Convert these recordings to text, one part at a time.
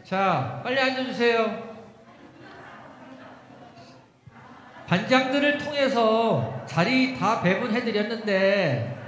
자, 빨리 앉아주세요. 반장들을 통해서 자리 다 배분해드렸는데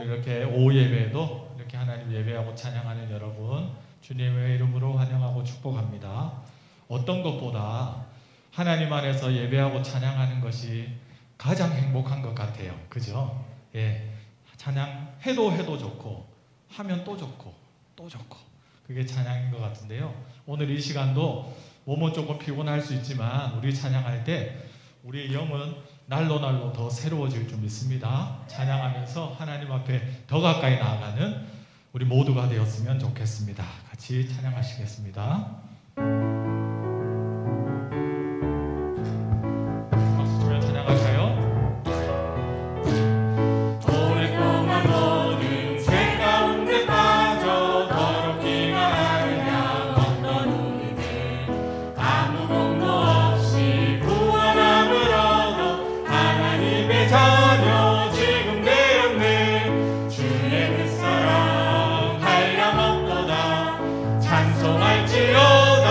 이렇게 오후 예배에도 이렇게 하나님 예배하고 찬양하는 여러분 주님의 이름으로 환영하고 축복합니다. 어떤 것보다 하나님 안에서 예배하고 찬양하는 것이 가장 행복한 것 같아요. 그죠? 예, 찬양해도 좋고 하면 또 좋고 또 좋고 그게 찬양인 것 같은데요. 오늘 이 시간도 몸은 조금 피곤할 수 있지만 우리 찬양할 때 우리의 영은 날로 더 새로워질 줄 믿습니다. 찬양하면서 하나님 앞에 더 가까이 나아가는 우리 모두가 되었으면 좋겠습니다. 같이 찬양하시겠습니다. 박수 치며 찬양할까요? 오랫동안 모든 죄 가운데 빠져 더럽기가 하느냐 어떤 우리들 아무 공도 없이 구원함을 얻어 하나님의 자녀 지금 되었네. 주의 그 사랑 한량없도다. 찬송할지어다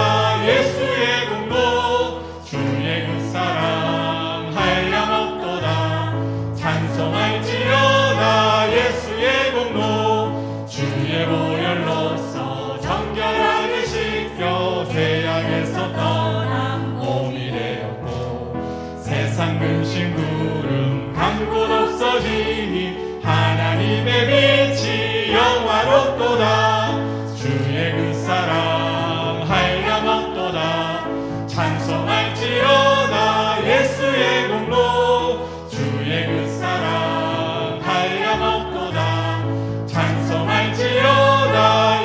예수의 공로. 주의 그 사랑 한량없도다. 찬송할지어다 예수의 공로. 주의 보혈로서 정결하게 씻겨 죄악에서 떠난 몸이 되었고 세상 근심 구름 강곳 없어지니 하나님의 빛이 영화롭도다. 주의 그 사랑 한량없도다. 찬송할지어다 예수의 공로. 주의 그 사랑 한량없도다. 찬송할지어다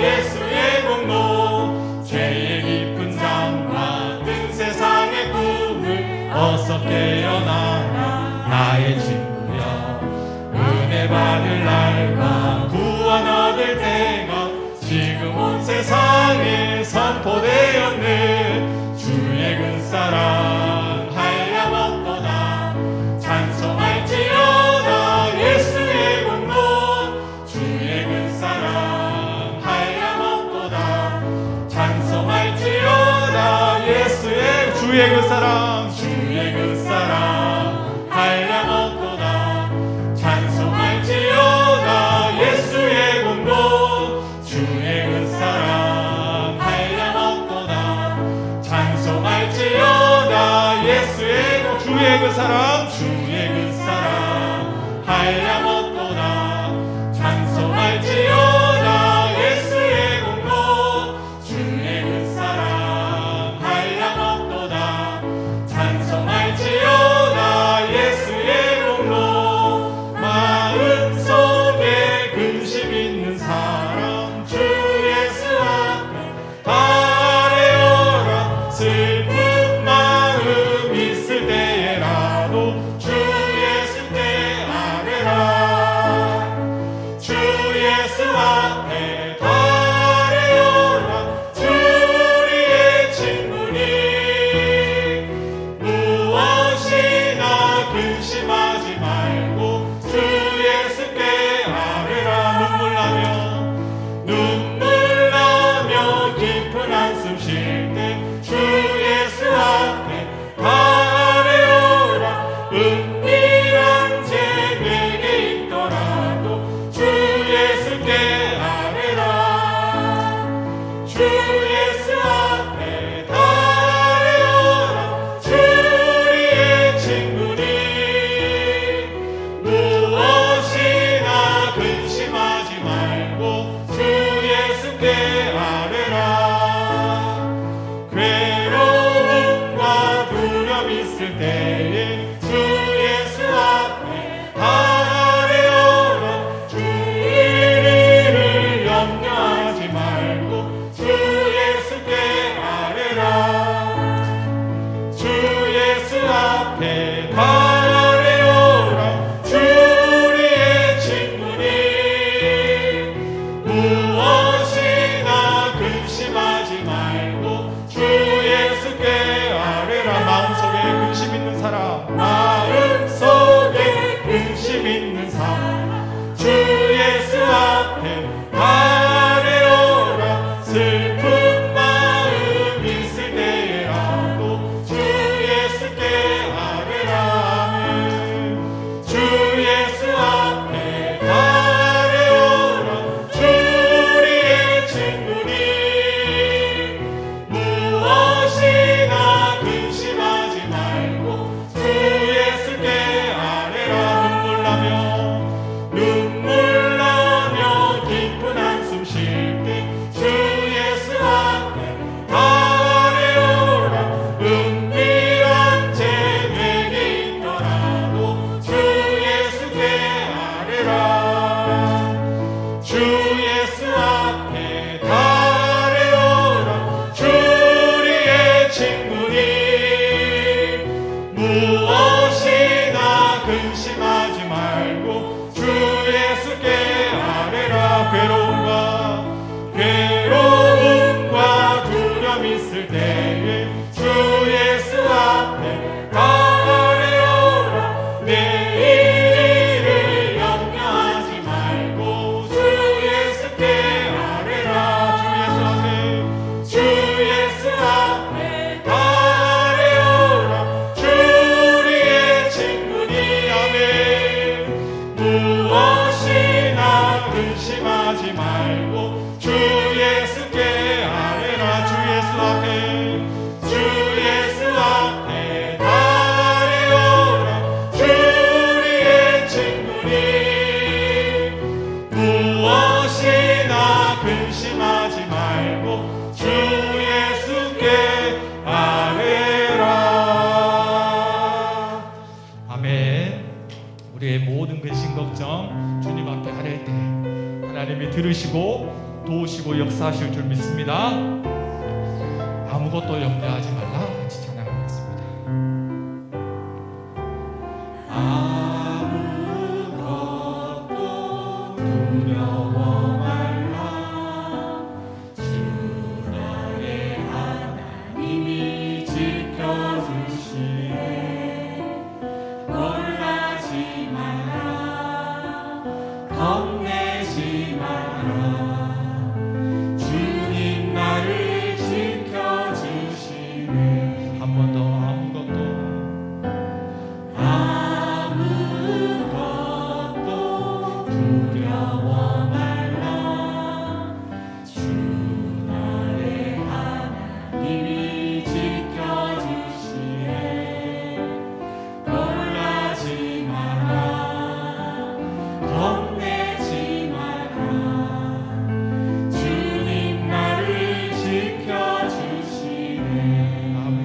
예수의 공로. 죄의 깊은 잠과 뜬 세상의 꿈을 어서 깨어나라 나의 친구여. 은혜 받을 날과 구원 얻을 때가 지금 온 세상에 선포되었네. 주의 그 사랑 한량없도다. 찬송할지어다 예수의 공로. 주의 그 사랑 한량없도다. 찬송할지어다 예수의 주의 그 사랑 한량없도다. 찬송할지어다 예수의 공로. 주의 그 사랑 한량없도다. 찬송할지어다 예수의 공로. 주의 그 사랑 한량없도다. 찬송할지어다 예수의 공로. 주의 그 사랑 한량없도다. 찬송할지어다 예수의 공로. 마음속에 근심 있는 사람 주 예수 앞에 아뢰어라. 슬픈 마음 있을 때에라도 주 하나님이 들으시고 도우시고 역사하실 줄 믿습니다. 아무것도 염려하지 말라. 같이 찬양하겠습니다. 아무것도 두려워 말라. 주 너의 하나님이 지켜주시네. 놀라지 마라. 겁내지 마라. 주님 나를 지켜주시네. 한 번 더 아무것도 두려워 말라. 주 나의 하나님이 지켜주시네. 놀라지 마라. 겁내지 마라. 주님 나를 지켜주시네. 아멘.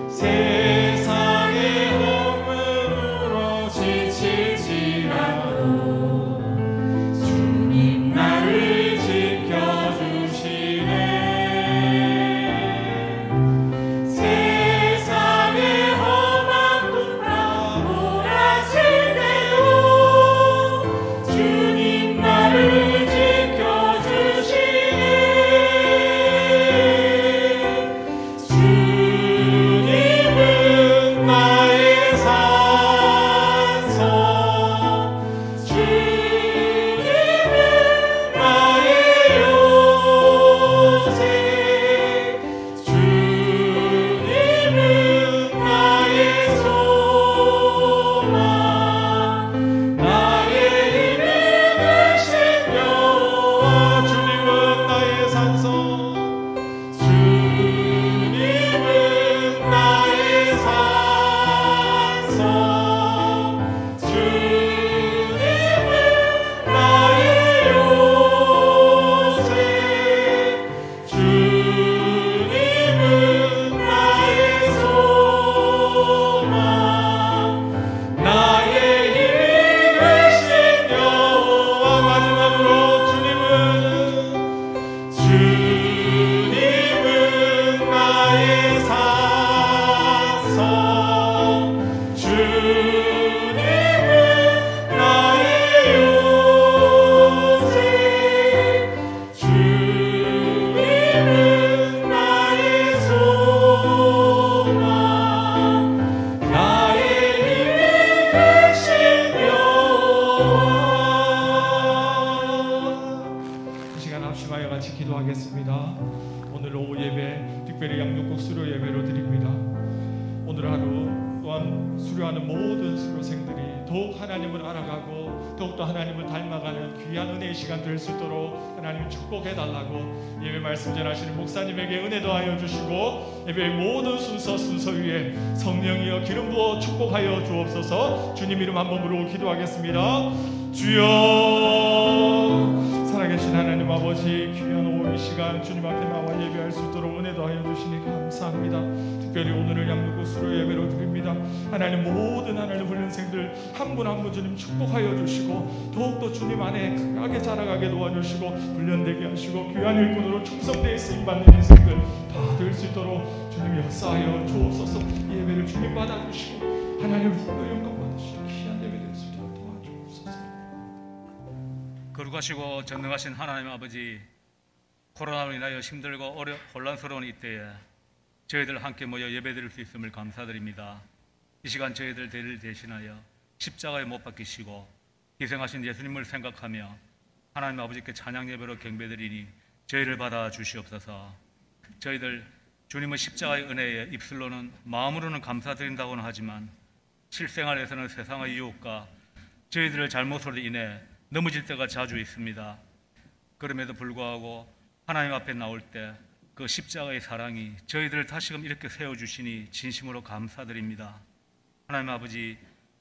세상의 허물로 지치지라도 주님 나를 지켜주시네. 세상의 험한 풍랑 몰아칠 때도 주님 나를 지켜주시네. 주님은 나의 산소. 주님은 나의 요새. 주님은 나의 소망. 나의 힘이 되신 여호와. 주님은 나의 산소. 주님은 나의 산소. 주님은 나의 요새. 주님은 나의 소망. 나의 힘이 되신 여호와. 마지막으로 주님은 나의 산소. 주님은 나의 요새. 주님은 나의 소망. 나의 힘이 되신 여호와. 이 시간 합심하여 같이 기도하겠습니다. 오늘 오후 예배 특별히 양육국 수료 예배로 드립니다. 오늘 하루 또한 수료하는 모든 수료생들이 더욱 하나님을 알아가고 더욱더 하나님을 닮아가는 귀한 은혜의 시간 될 수 있도록 하나님 축복해달라고 예배 말씀 전하시는 목사님에게 은혜 더하여 주시고 예배의 모든 순서 위에 성령이여 기름 부어 축복하여 주옵소서. 주님 이름 한 번 부르고 기도하겠습니다. 주여, 살아계신 하나님 아버지, 귀한 오후 이 시간 주님 앞에 나와 예배할 수 있도록 은혜 더하여 주시니 감사합니다. 특별히 오늘을 양육국 수료 예배로 드립니다. 하나님 모든 하나님 훈련생들 한 분 한 분 주님 축복하여 주시고 더욱더 주님 안에 강하게 자라가게 도와주시고 훈련되게 하시고 귀한 일꾼으로 충성되어 쓰임받는 인생들 다 될 수 있도록 주님 역사하여 주옵소서. 이 예배를 주님 받아주시고 하나님 훌륭 영광 받으시고 귀한 예배 될 수 있도록 도와주옵소서. 거룩하시고 전능하신 하나님 아버지, 코로나로 인하여 힘들고 혼란스러운 이때에 저희들 함께 모여 예배드릴 수 있음을 감사드립니다. 이 시간 저희들 대를 대신하여 십자가에 못 박히시고 희생하신 예수님을 생각하며 하나님 아버지께 찬양 예배로 경배드리니 저희를 받아 주시옵소서. 저희들 주님의 십자가의 은혜에 입술로는 마음으로는 감사드린다고는 하지만 실생활에서는 세상의 유혹과 저희들의 잘못으로 인해 넘어질 때가 자주 있습니다. 그럼에도 불구하고 하나님 앞에 나올 때 그 십자가의 사랑이 저희들을 다시금 이렇게 세워주시니 진심으로 감사드립니다. 하나님 아버지,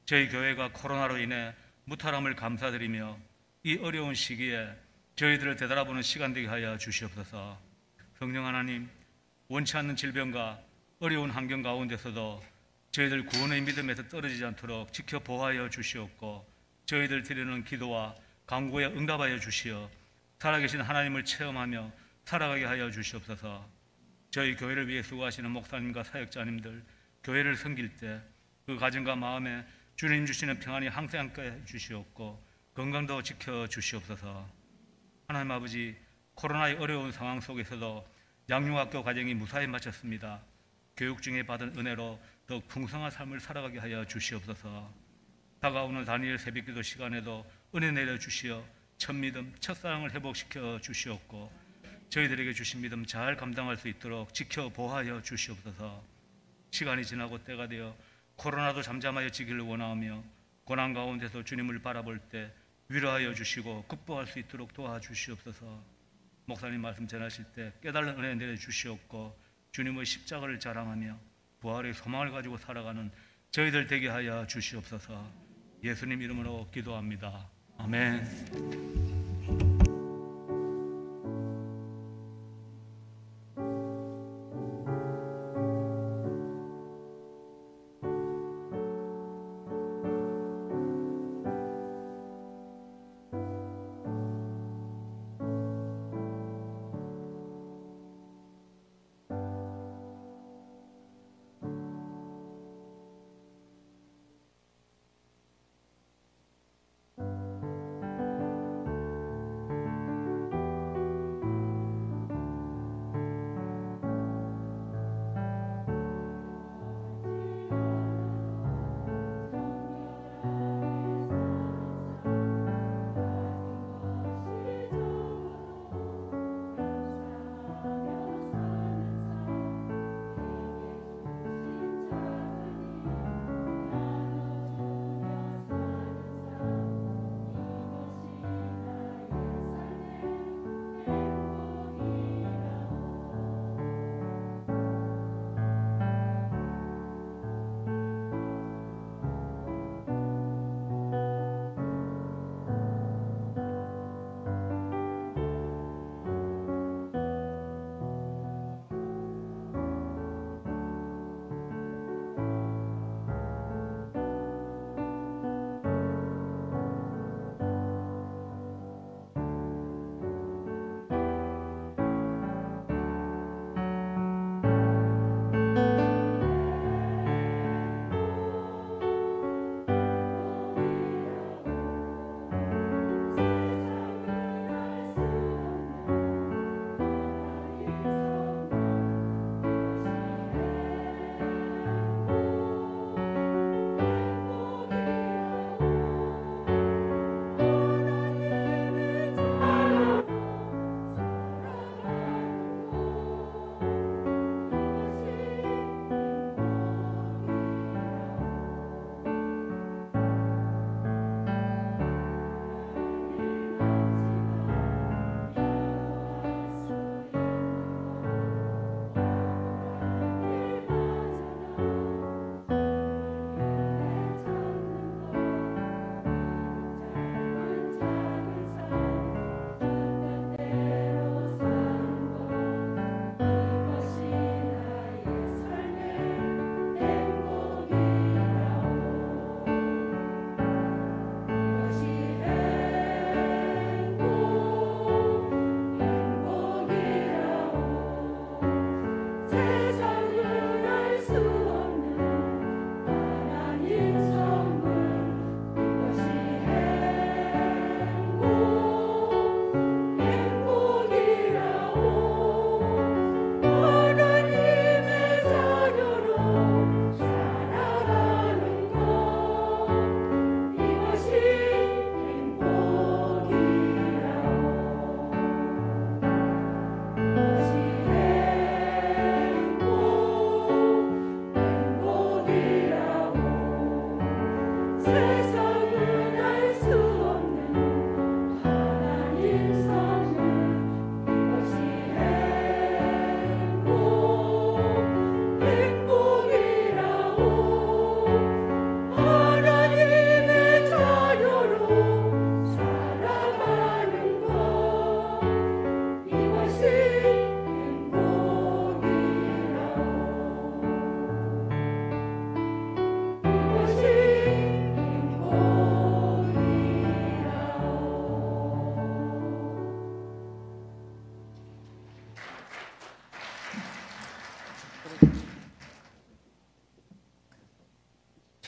저희 교회가 코로나로 인해 무탈함을 감사드리며 이 어려운 시기에 저희들을 되돌아보는 시간 되게 하여 주시옵소서. 성령 하나님, 원치 않는 질병과 어려운 환경 가운데서도 저희들 구원의 믿음에서 떨어지지 않도록 지켜 보호하여 주시옵고 저희들 드리는 기도와 간구에 응답하여 주시어 살아계신 하나님을 체험하며 살아가게 하여 주시옵소서. 저희 교회를 위해 수고하시는 목사님과 사역자님들, 교회를 섬길 때 그 가정과 마음에 주님 주시는 평안이 항상 함께 주시옵고 건강도 지켜 주시옵소서. 하나님 아버지, 코로나의 어려운 상황 속에서도 양육학교 과정이 무사히 마쳤습니다. 교육 중에 받은 은혜로 더욱 풍성한 삶을 살아가게 하여 주시옵소서. 다가오는 다니엘 새벽기도 시간에도 은혜 내려 주시어 첫 믿음, 첫사랑을 회복시켜 주시옵고 저희들에게 주신 믿음 잘 감당할 수 있도록 지켜 보호하여 주시옵소서. 시간이 지나고 때가 되어 코로나도 잠잠하여 지기를 원하며 고난 가운데서 주님을 바라볼 때 위로하여 주시고 극복할 수 있도록 도와주시옵소서. 목사님 말씀 전하실 때 깨달은 은혜 내려주시옵고 주님의 십자가를 자랑하며 부활의 소망을 가지고 살아가는 저희들 되게 하여 주시옵소서. 예수님 이름으로 기도합니다. 아멘.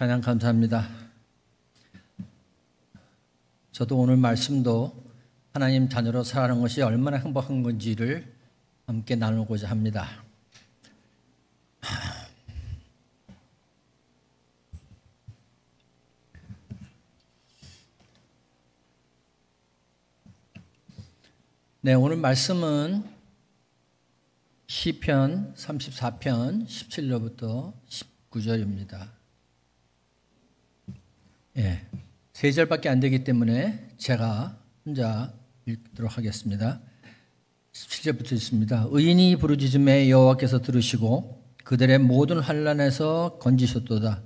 찬양 감사합니다. 저도 오늘 말씀도 하나님 자녀로 살아가는 것이 얼마나 행복한 건지를 함께 나누고자 합니다. 네, 오늘 말씀은 시편 34편 17절부터 19절입니다. 예, 3절밖에 안 되기 때문에 제가 혼자 읽도록 하겠습니다. 17절부터 있습니다. 의인이 부르짖음에 여호와께서 들으시고 그들의 모든 환난에서 건지셨도다.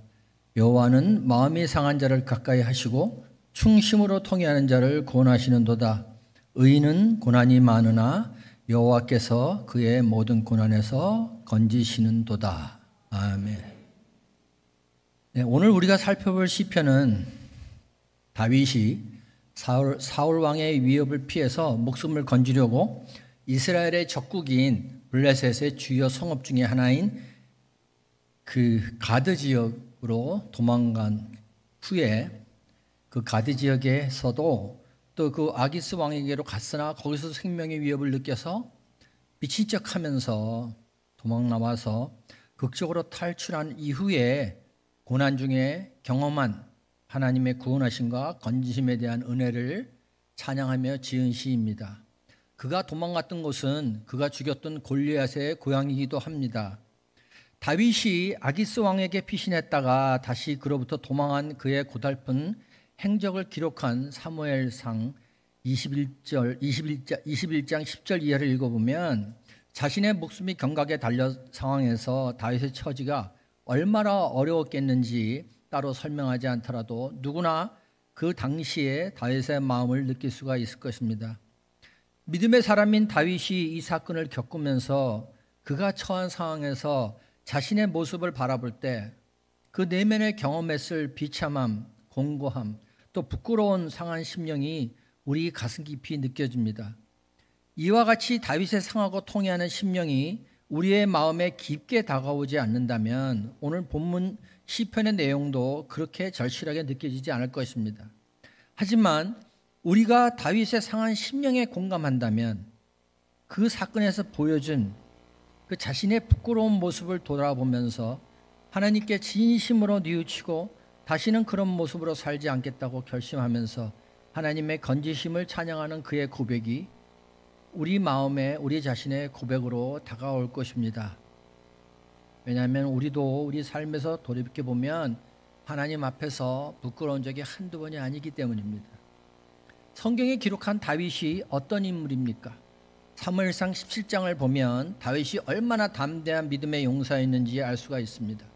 여호와는 마음이 상한 자를 가까이 하시고 충심으로 통회하는 자를 구원하시는도다. 의인은 고난이 많으나 여호와께서 그의 모든 고난에서 건지시는도다. 아멘. 네, 오늘 우리가 살펴볼 시편은 다윗이 사울 왕의 위협을 피해서 목숨을 건지려고 이스라엘의 적국인 블레셋의 주요 성읍 중에 하나인 그 가드 지역으로 도망간 후에 그 가드 지역에서도 또 그 아기스 왕에게로 갔으나 거기서 생명의 위협을 느껴서 미친 척하면서 도망 나와서 극적으로 탈출한 이후에 고난 중에 경험한 하나님의 구원하심과 건지심에 대한 은혜를 찬양하며 지은 시입니다. 그가 도망갔던 곳은 그가 죽였던 골리앗의 고향이기도 합니다. 다윗이 아기스 왕에게 피신했다가 다시 그로부터 도망한 그의 고달픈 행적을 기록한 사무엘상 21장 10절 이하를 읽어보면 자신의 목숨이 경각에 달려 상황에서 다윗의 처지가 얼마나 어려웠겠는지 따로 설명하지 않더라도 누구나 그 당시에 다윗의 마음을 느낄 수가 있을 것입니다. 믿음의 사람인 다윗이 이 사건을 겪으면서 그가 처한 상황에서 자신의 모습을 바라볼 때 그 내면에 경험했을 비참함, 공고함, 또 부끄러운 상한 심령이 우리 가슴 깊이 느껴집니다. 이와 같이 다윗의 상하고 통해하는 심령이 우리의 마음에 깊게 다가오지 않는다면 오늘 본문 시편의 내용도 그렇게 절실하게 느껴지지 않을 것입니다. 하지만 우리가 다윗의 상한 심령에 공감한다면 그 사건에서 보여준 그 자신의 부끄러운 모습을 돌아보면서 하나님께 진심으로 뉘우치고 다시는 그런 모습으로 살지 않겠다고 결심하면서 하나님의 건지심을 찬양하는 그의 고백이 우리 마음에 우리 자신의 고백으로 다가올 것입니다. 왜냐하면 우리도 우리 삶에서 돌이켜보면 하나님 앞에서 부끄러운 적이 한두 번이 아니기 때문입니다. 성경에 기록한 다윗이 어떤 인물입니까? 사무엘상 17장을 보면 다윗이 얼마나 담대한 믿음의 용사였는지 알 수가 있습니다.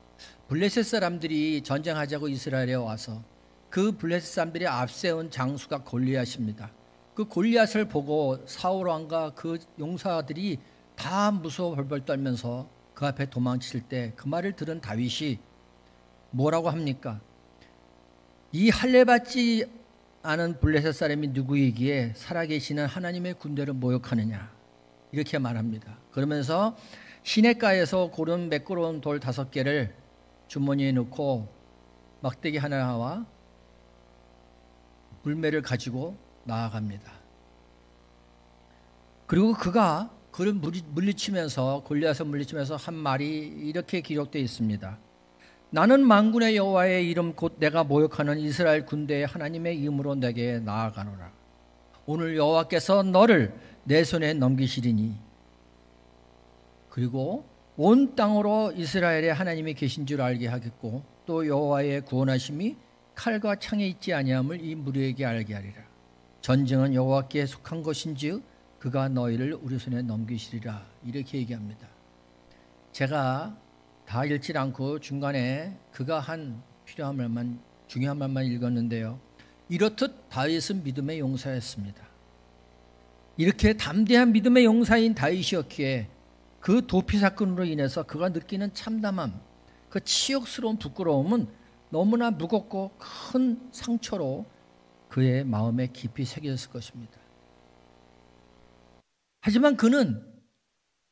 블레셋 사람들이 전쟁하자고 이스라엘에 와서 그 블레셋 사람들이 앞세운 장수가 골리앗입니다. 그 골리앗을 보고 사울 왕과 그 용사들이 다 무서워 벌벌 떨면서 그 앞에 도망칠 때 그 말을 들은 다윗이 뭐라고 합니까? 이 할례받지 않은 블레셋 사람이 누구이기에 살아계시는 하나님의 군대를 모욕하느냐 이렇게 말합니다. 그러면서 시냇가에서 고른 매끄러운 돌 5개를 주머니에 넣고 막대기 하나와 물매를 가지고 나아갑니다. 그리고 그가 그를 물리치면서 골리앗을 물리치면서 한 말이 이렇게 기록되어 있습니다. 나는 만군의 여호와의 이름 곧 내가 모욕하는 이스라엘 군대의 하나님의 이름으로 내게 나아가노라. 오늘 여호와께서 너를 내 손에 넘기시리니 그리고 온 땅으로 이스라엘의 하나님이 계신 줄 알게 하겠고 또 여호와의 구원하심이 칼과 창에 있지 아니함을 이 무리에게 알게 하리라. 전쟁은 여호와께 속한 것인즉 그가 너희를 우리 손에 넘기시리라. 이렇게 얘기합니다. 제가 다 읽지 않고 중간에 그가 한 필요한 말만 중요한 말만 읽었는데요. 이렇듯 다윗은 믿음의 용사였습니다. 이렇게 담대한 믿음의 용사인 다윗이었기에 그 도피 사건으로 인해서 그가 느끼는 참담함, 그 치욕스러운 부끄러움은 너무나 무겁고 큰 상처로 그의 마음에 깊이 새겨졌을 것입니다. 하지만 그는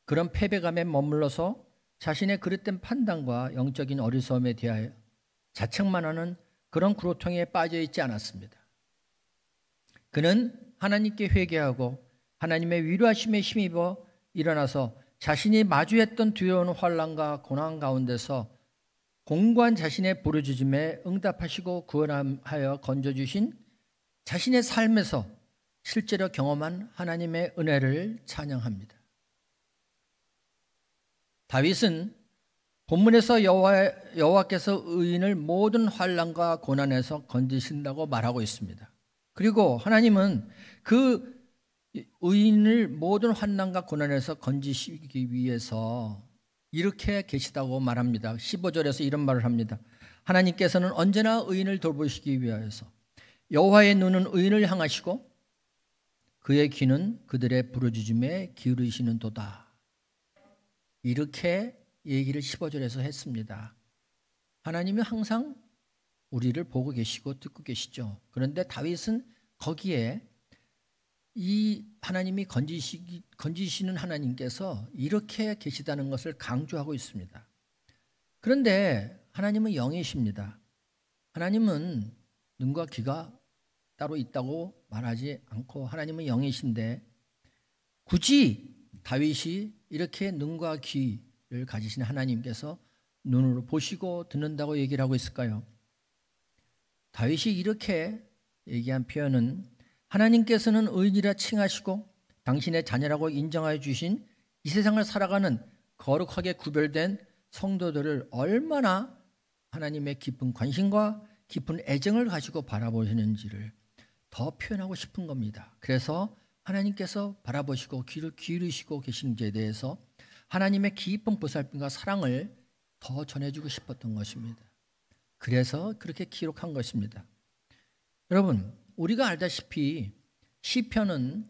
그런 패배감에 머물러서 자신의 그릇된 판단과 영적인 어리석음에 대하여 자책만 하는 그런 구로통에 빠져 있지 않았습니다. 그는 하나님께 회개하고 하나님의 위로하심에 힘입어 일어나서 자신이 마주했던 두려운 환난과 고난 가운데서 공고한 자신의 부르짖음에 응답하시고 구원하여 건져주신 자신의 삶에서 실제로 경험한 하나님의 은혜를 찬양합니다. 다윗은 본문에서 여호와께서 의인을 모든 환난과 고난에서 건지신다고 말하고 있습니다. 그리고 하나님은 그 의인을 모든 환난과 고난에서 건지시기 위해서 이렇게 계시다고 말합니다. 15절에서 이런 말을 합니다. 하나님께서는 언제나 의인을 돌보시기 위하여서 여호와의 눈은 의인을 향하시고 그의 귀는 그들의 부르짖음에 기울이시는도다. 이렇게 얘기를 15절에서 했습니다. 하나님이 항상 우리를 보고 계시고 듣고 계시죠. 그런데 다윗은 거기에 이 하나님이 건지시는 하나님께서 이렇게 계시다는 것을 강조하고 있습니다. 그런데 하나님은 영이십니다. 하나님은 눈과 귀가 따로 있다고 말하지 않고 하나님은 영이신데 굳이 다윗이 이렇게 눈과 귀를 가지신 하나님께서 눈으로 보시고 듣는다고 얘기를 하고 있을까요? 다윗이 이렇게 얘기한 표현은 하나님께서는 의인이라 칭하시고 당신의 자녀라고 인정하여 주신 이 세상을 살아가는 거룩하게 구별된 성도들을 얼마나 하나님의 깊은 관심과 깊은 애정을 가지고 바라보시는지를 더 표현하고 싶은 겁니다. 그래서 하나님께서 바라보시고 귀를 기울이시고 계신지에 대해서 하나님의 깊은 보살핌과 사랑을 더 전해주고 싶었던 것입니다. 그래서 그렇게 기록한 것입니다. 여러분, 우리가 알다시피 시편은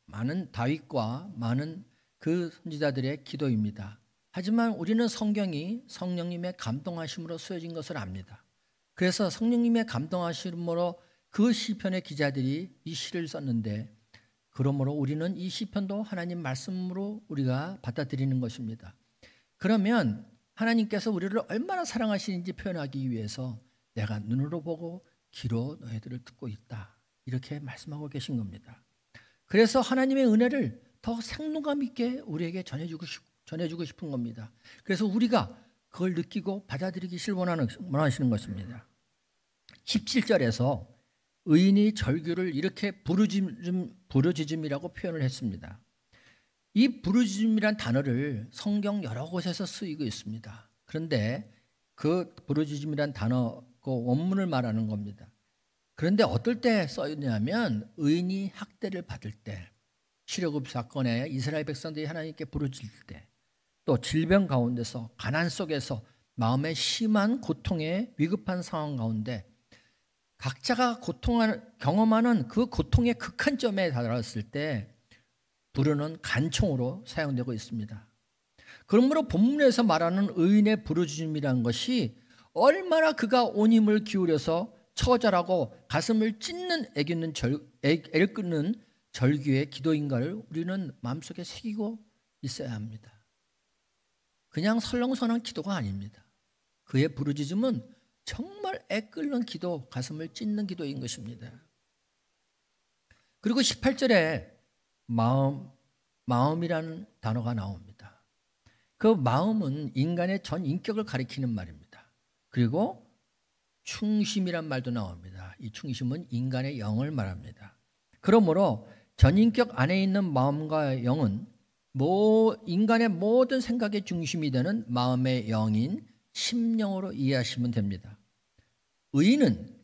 많은 다윗과 많은 그 선지자들의 기도입니다. 하지만 우리는 성경이 성령님의 감동하심으로 쓰여진 것을 압니다. 그래서 성령님의 감동하심으로 그 시편의 기자들이 이 시를 썼는데 그러므로 우리는 이 시편도 하나님 말씀으로 우리가 받아들이는 것입니다. 그러면 하나님께서 우리를 얼마나 사랑하시는지 표현하기 위해서 내가 눈으로 보고 귀로 너희들을 듣고 있다. 이렇게 말씀하고 계신 겁니다. 그래서 하나님의 은혜를 더 생동감 있게 우리에게 전해주고 싶은 겁니다. 그래서 우리가 그걸 느끼고 받아들이기를 원하시는 것입니다. 17절에서 의인이 절규를 이렇게 부르짖음이라고 표현을 했습니다. 이 부르짖음이란 단어를 성경 여러 곳에서 쓰이고 있습니다. 그런데 그 부르짖음이란 단어 그 원문을 말하는 겁니다. 그런데 어떨 때 써있냐면 의인이 학대를 받을 때, 출애굽 사건에 이스라엘 백성들이 하나님께 부르짖을 때, 또 질병 가운데서 가난 속에서 마음의 심한 고통에 위급한 상황 가운데 각자가 경험하는 그 고통의 극한점에 달았을 때 부르는 간청으로 사용되고 있습니다. 그러므로 본문에서 말하는 의인의 부르짖음이라는 것이 얼마나 그가 온 힘을 기울여서 처절하고 가슴을 찢는 애를 끊는 절규의 기도인가를 우리는 마음속에 새기고 있어야 합니다. 그냥 설렁설렁한 기도가 아닙니다. 그의 부르짖음은 정말 애 끓는 기도, 가슴을 찢는 기도인 것입니다. 그리고 18절에 마음이라는 단어가 나옵니다. 그 마음은 인간의 전 인격을 가리키는 말입니다. 그리고 충심이란 말도 나옵니다. 이 충심은 인간의 영을 말합니다. 그러므로 전인격 안에 있는 마음과 영은 인간의 모든 생각의 중심이 되는 마음의 영인 심령으로 이해하시면 됩니다. 의인은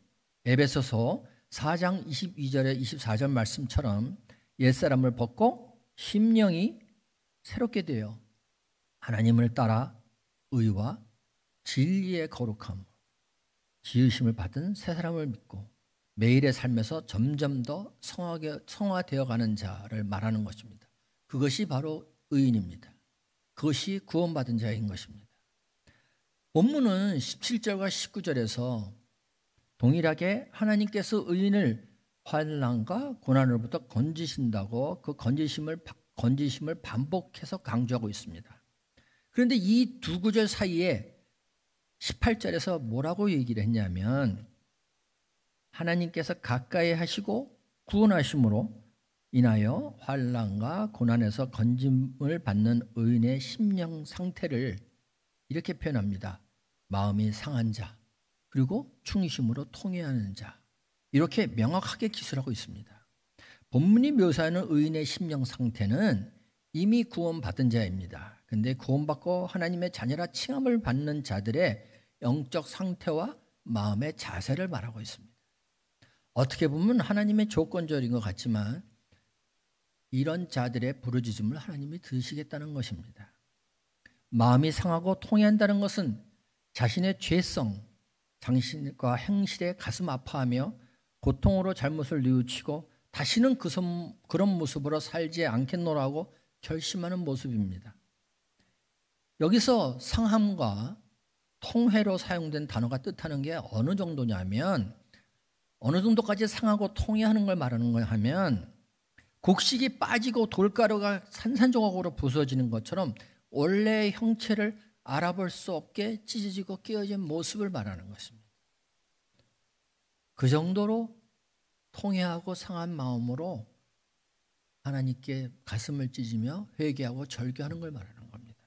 에베소서 4장 22절에 24절 말씀처럼 옛사람을 벗고 심령이 새롭게 되어 하나님을 따라 의와 진리의 거룩함, 지으심을 받은 새 사람을 믿고 매일의 삶에서 점점 더 성화되어 가는 자를 말하는 것입니다. 그것이 바로 의인입니다. 그것이 구원받은 자인 것입니다. 본문은 17절과 19절에서 동일하게 하나님께서 의인을 환난과 고난으로부터 건지신다고 그 건지심을 반복해서 강조하고 있습니다. 그런데 이 두 구절 사이에 18절에서 뭐라고 얘기를 했냐면 하나님께서 가까이 하시고 구원하심으로 인하여 환난과 고난에서 건짐을 받는 의인의 심령 상태를 이렇게 표현합니다. 마음이 상한 자, 그리고 충심으로 통회하는 자, 이렇게 명확하게 기술하고 있습니다. 본문이 묘사하는 의인의 심령 상태는 이미 구원받은 자입니다. 그런데 구원받고 하나님의 자녀라 칭함을 받는 자들의 영적 상태와 마음의 자세를 말하고 있습니다. 어떻게 보면 하나님의 조건절인 것 같지만 이런 자들의 부르짖음을 하나님이 들으시겠다는 것입니다. 마음이 상하고 통회한다는 것은 자신의 죄성, 당신과 행실에 가슴 아파하며 고통으로 잘못을 뉘우치고 다시는 그런 모습으로 살지 않겠노라고 결심하는 모습입니다. 여기서 상함과 통회로 사용된 단어가 뜻하는 게 어느 정도냐면 어느 정도까지 상하고 통회하는 걸 말하는 거 하면 곡식이 빠지고 돌가루가 산산조각으로 부서지는 것처럼 원래의 형체를 알아볼 수 없게 찢어지고 깨어진 모습을 말하는 것입니다. 그 정도로 통회하고 상한 마음으로 하나님께 가슴을 찢으며 회개하고 절규하는 걸 말하는 겁니다.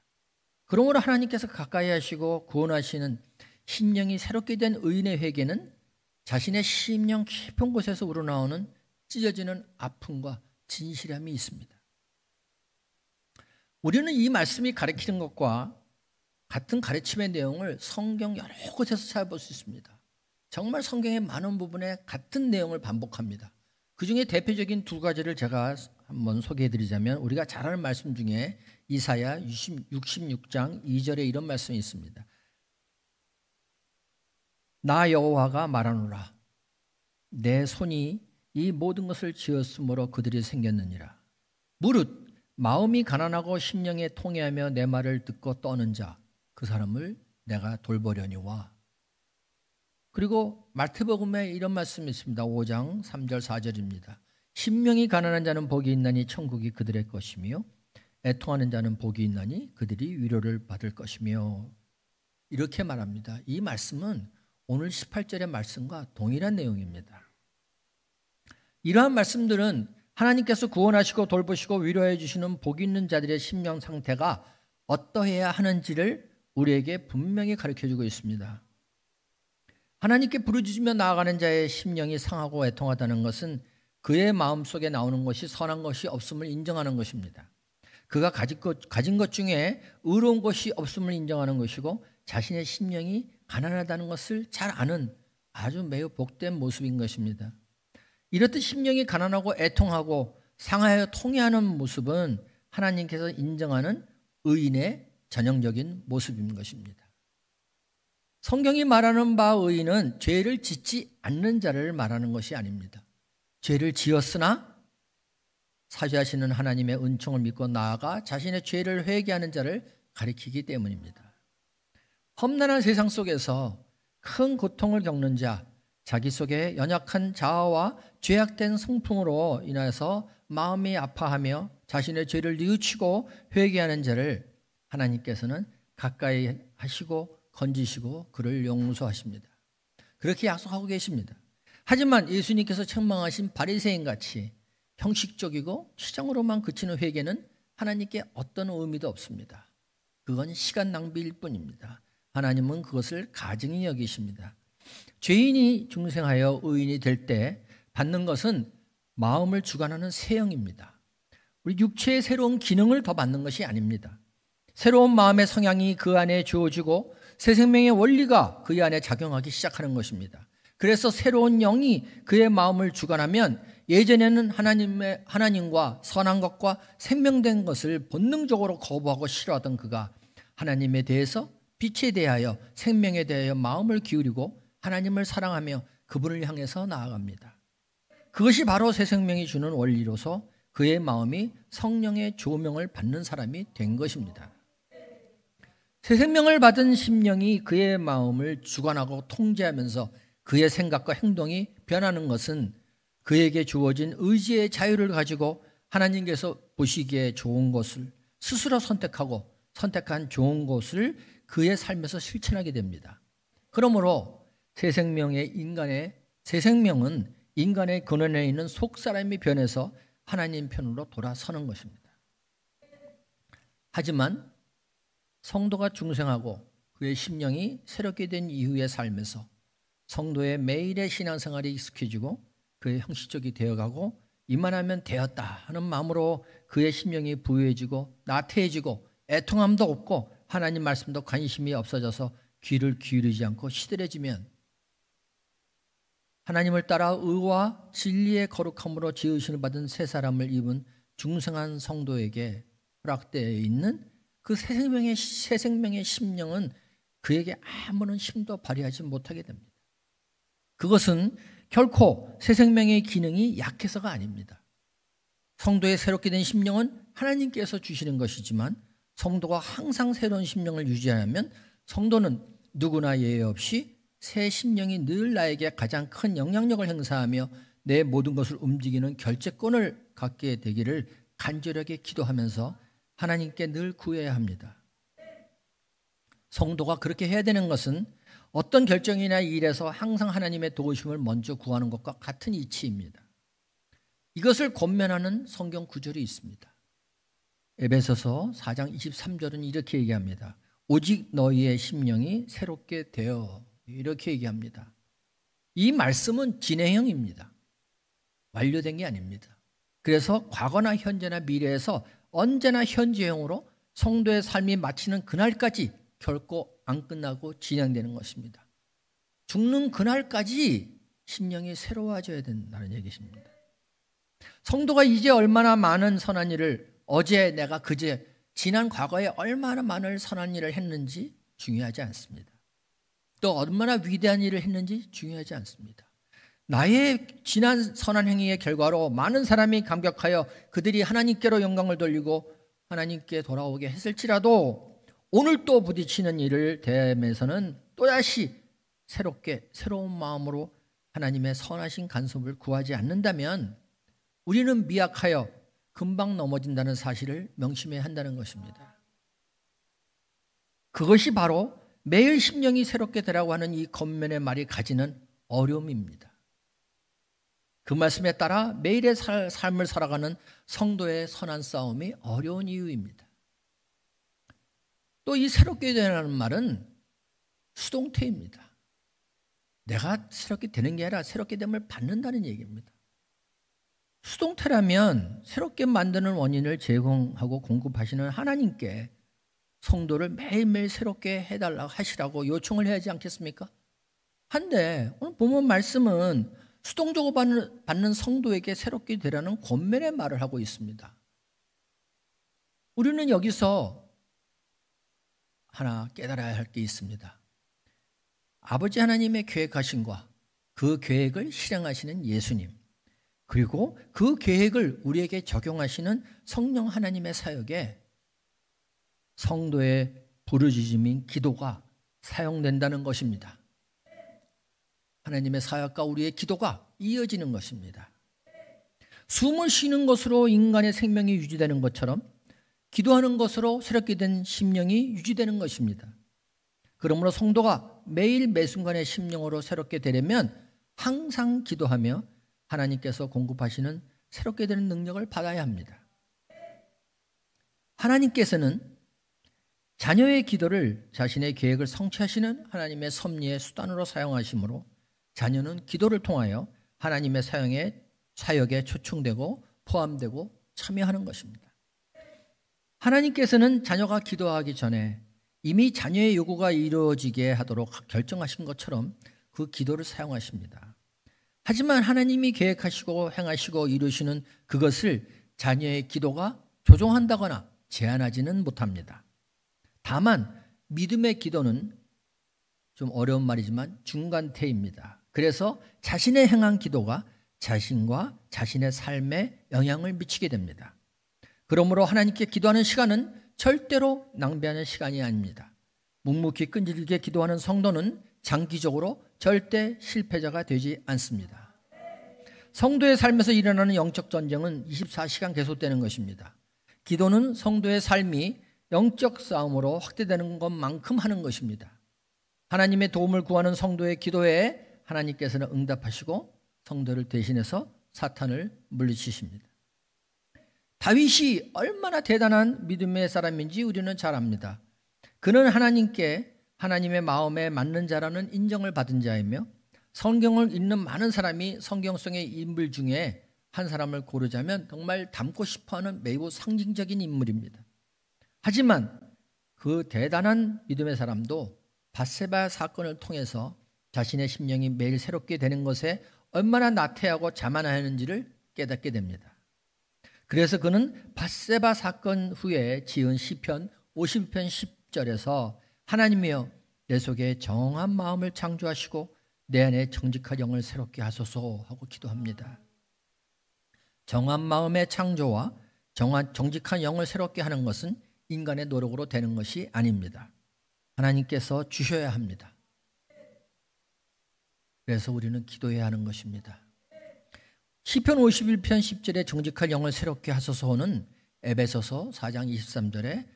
그러므로 하나님께서 가까이 하시고 구원하시는 심령이 새롭게 된 의인의 회개는 자신의 심령 깊은 곳에서 우러나오는 찢어지는 아픔과 진실함이 있습니다. 우리는 이 말씀이 가르치는 것과 같은 가르침의 내용을 성경 여러 곳에서 찾아볼 수 있습니다. 정말 성경의 많은 부분에 같은 내용을 반복합니다. 그 중에 대표적인 두 가지를 제가 한번 소개해드리자면 우리가 잘 아는 말씀 중에 이사야 66장 2절에 이런 말씀이 있습니다. 나 여호와가 말하노라. 내 손이 이 모든 것을 지었으므로 그들이 생겼느니라. 무릇 마음이 가난하고 심령에 통회하며 내 말을 듣고 떠는 자, 그 사람을 내가 돌보려니와. 그리고 마태복음에 이런 말씀이 있습니다. 5장 3절 4절입니다. 심령이 가난한 자는 복이 있나니 천국이 그들의 것이며 애통하는 자는 복이 있나니 그들이 위로를 받을 것이며, 이렇게 말합니다. 이 말씀은 오늘 18절의 말씀과 동일한 내용입니다. 이러한 말씀들은 하나님께서 구원하시고 돌보시고 위로해 주시는 복이 있는 자들의 심령 상태가 어떠해야 하는지를 우리에게 분명히 가르쳐주고 있습니다. 하나님께 부르짖으며 나아가는 자의 심령이 상하고 애통하다는 것은 그의 마음속에 나오는 것이 선한 것이 없음을 인정하는 것입니다. 그가 가진 것 중에 의로운 것이 없음을 인정하는 것이고 자신의 심령이 가난하다는 것을 잘 아는 아주 매우 복된 모습인 것입니다. 이렇듯 심령이 가난하고 애통하고 상하여 통회하는 모습은 하나님께서 인정하는 의인의 전형적인 모습인 것입니다. 성경이 말하는 바 의인은 죄를 짓지 않는 자를 말하는 것이 아닙니다. 죄를 지었으나 사죄하시는 하나님의 은총을 믿고 나아가 자신의 죄를 회개하는 자를 가리키기 때문입니다. 험난한 세상 속에서 큰 고통을 겪는 자, 자기 속에 연약한 자아와 죄악된 성품으로 인해서 마음이 아파하며 자신의 죄를 뉘우치고 회개하는 자를 하나님께서는 가까이 하시고 건지시고 그를 용서하십니다. 그렇게 약속하고 계십니다. 하지만 예수님께서 책망하신 바리새인같이 형식적이고 시장으로만 그치는 회개는 하나님께 어떤 의미도 없습니다. 그건 시간 낭비일 뿐입니다. 하나님은 그것을 가증히 여기십니다. 죄인이 중생하여 의인이 될 때 받는 것은 마음을 주관하는 세형입니다. 우리 육체의 새로운 기능을 더 받는 것이 아닙니다. 새로운 마음의 성향이 그 안에 주어지고 새 생명의 원리가 그 안에 작용하기 시작하는 것입니다. 그래서 새로운 영이 그의 마음을 주관하면 예전에는 하나님과 선한 것과 생명된 것을 본능적으로 거부하고 싫어하던 그가 하나님에 대해서, 빛에 대하여, 생명에 대하여 마음을 기울이고 하나님을 사랑하며 그분을 향해서 나아갑니다. 그것이 바로 새 생명이 주는 원리로서 그의 마음이 성령의 조명을 받는 사람이 된 것입니다. 새 생명을 받은 심령이 그의 마음을 주관하고 통제하면서 그의 생각과 행동이 변하는 것은 그에게 주어진 의지의 자유를 가지고 하나님께서 보시기에 좋은 것을 스스로 선택하고 선택한 좋은 것을 그의 삶에서 실천하게 됩니다. 그러므로 새 생명은 인간의 근원에 있는 속사람이 변해서 하나님 편으로 돌아서는 것입니다. 하지만 성도가 중생하고 그의 심령이 새롭게 된 이후의 삶에서 성도의 매일의 신앙생활이 익숙해지고 그의 형식적이 되어가고 이만하면 되었다 하는 마음으로 그의 심령이 부유해지고 나태해지고 애통함도 없고 하나님 말씀도 관심이 없어져서 귀를 기울이지 않고 시들해지면 하나님을 따라 의와 진리의 거룩함으로 지으심을 받은 새 사람을 입은 중생한 성도에게 허락되어 있는 그 새 생명의 심령은 그에게 아무런 힘도 발휘하지 못하게 됩니다. 그것은 결코 새 생명의 기능이 약해서가 아닙니다. 성도의 새롭게 된 심령은 하나님께서 주시는 것이지만 성도가 항상 새로운 심령을 유지하면 성도는 누구나 예외 없이 새 심령이 늘 나에게 가장 큰 영향력을 행사하며 내 모든 것을 움직이는 결재권을 갖게 되기를 간절하게 기도하면서 하나님께 늘 구해야 합니다. 성도가 그렇게 해야 되는 것은 어떤 결정이나 일에서 항상 하나님의 도우심을 먼저 구하는 것과 같은 이치입니다. 이것을 권면하는 성경 구절이 있습니다. 에베소서 4장 23절은 이렇게 얘기합니다. 오직 너희의 심령이 새롭게 되어, 이렇게 얘기합니다. 이 말씀은 진행형입니다. 완료된 게 아닙니다. 그래서 과거나 현재나 미래에서 언제나 현재형으로 성도의 삶이 마치는 그날까지 결코 안 끝나고 진행되는 것입니다. 죽는 그날까지 심령이 새로워져야 된다는 얘기입니다. 성도가 이제 얼마나 많은 선한 일을, 어제 내가 그제 지난 과거에 얼마나 많은 선한 일을 했는지 중요하지 않습니다. 또 얼마나 위대한 일을 했는지 중요하지 않습니다. 나의 지난 선한 행위의 결과로 많은 사람이 감격하여 그들이 하나님께로 영광을 돌리고 하나님께 돌아오게 했을지라도 오늘 또 부딪히는 일을 대하면서는 또다시 새로운 마음으로 하나님의 선하신 간섭을 구하지 않는다면 우리는 미약하여 금방 넘어진다는 사실을 명심해야 한다는 것입니다. 그것이 바로 매일 심령이 새롭게 되라고 하는 이 권면의 말이 가지는 어려움입니다. 그 말씀에 따라 매일의 삶을 살아가는 성도의 선한 싸움이 어려운 이유입니다. 또 이 새롭게 되라는 말은 수동태입니다. 내가 새롭게 되는 게 아니라 새롭게 됨을 받는다는 얘기입니다. 수동태라면 새롭게 만드는 원인을 제공하고 공급하시는 하나님께 성도를 매일매일 새롭게 해달라고 하시라고 요청을 해야 하지 않겠습니까? 한데 오늘 본문 말씀은 수동적으로 받는 성도에게 새롭게 되라는 권면의 말을 하고 있습니다. 우리는 여기서 하나 깨달아야 할 게 있습니다. 아버지 하나님의 계획하심과 그 계획을 실행하시는 예수님, 그리고 그 계획을 우리에게 적용하시는 성령 하나님의 사역에 성도의 부르짖음인 기도가 사용된다는 것입니다. 하나님의 사역과 우리의 기도가 이어지는 것입니다. 숨을 쉬는 것으로 인간의 생명이 유지되는 것처럼 기도하는 것으로 새롭게 된 심령이 유지되는 것입니다. 그러므로 성도가 매일 매순간의 심령으로 새롭게 되려면 항상 기도하며 하나님께서 공급하시는 새롭게 되는 능력을 받아야 합니다. 하나님께서는 자녀의 기도를 자신의 계획을 성취하시는 하나님의 섭리의 수단으로 사용하시므로 자녀는 기도를 통하여 하나님의 사역에 초청되고 포함되고 참여하는 것입니다. 하나님께서는 자녀가 기도하기 전에 이미 자녀의 요구가 이루어지게 하도록 결정하신 것처럼 그 기도를 사용하십니다. 하지만 하나님이 계획하시고 행하시고 이루시는 그것을 자녀의 기도가 조종한다거나 제한하지는 못합니다. 다만 믿음의 기도는 좀 어려운 말이지만 중간태입니다. 그래서 자신의 행한 기도가 자신과 자신의 삶에 영향을 미치게 됩니다. 그러므로 하나님께 기도하는 시간은 절대로 낭비하는 시간이 아닙니다. 묵묵히 끈질기게 기도하는 성도는 장기적으로 절대 실패자가 되지 않습니다. 성도의 삶에서 일어나는 영적 전쟁은 24시간 계속되는 것입니다. 기도는 성도의 삶이 영적 싸움으로 확대되는 것만큼 하는 것입니다. 하나님의 도움을 구하는 성도의 기도에 하나님께서는 응답하시고 성도를 대신해서 사탄을 물리치십니다. 다윗이 얼마나 대단한 믿음의 사람인지 우리는 잘 압니다. 그는 하나님께 하나님의 마음에 맞는 자라는 인정을 받은 자이며 성경을 읽는 많은 사람이 성경 속의 인물 중에 한 사람을 고르자면 정말 닮고 싶어하는 매우 상징적인 인물입니다. 하지만 그 대단한 믿음의 사람도 밧세바 사건을 통해서 자신의 심령이 매일 새롭게 되는 것에 얼마나 나태하고 자만하였는지를 깨닫게 됩니다. 그래서 그는 밧세바 사건 후에 지은 시편 51편 10절에서 하나님이여 내 속에 정한 마음을 창조하시고 내 안에 정직한 영을 새롭게 하소서 하고 기도합니다. 정한 마음의 창조와 정직한 영을 새롭게 하는 것은 인간의 노력으로 되는 것이 아닙니다. 하나님께서 주셔야 합니다. 그래서 우리는 기도해야 하는 것입니다. 시편 51편 10절에 정직한 영을 새롭게 하소서는 에베소서 4장 23절에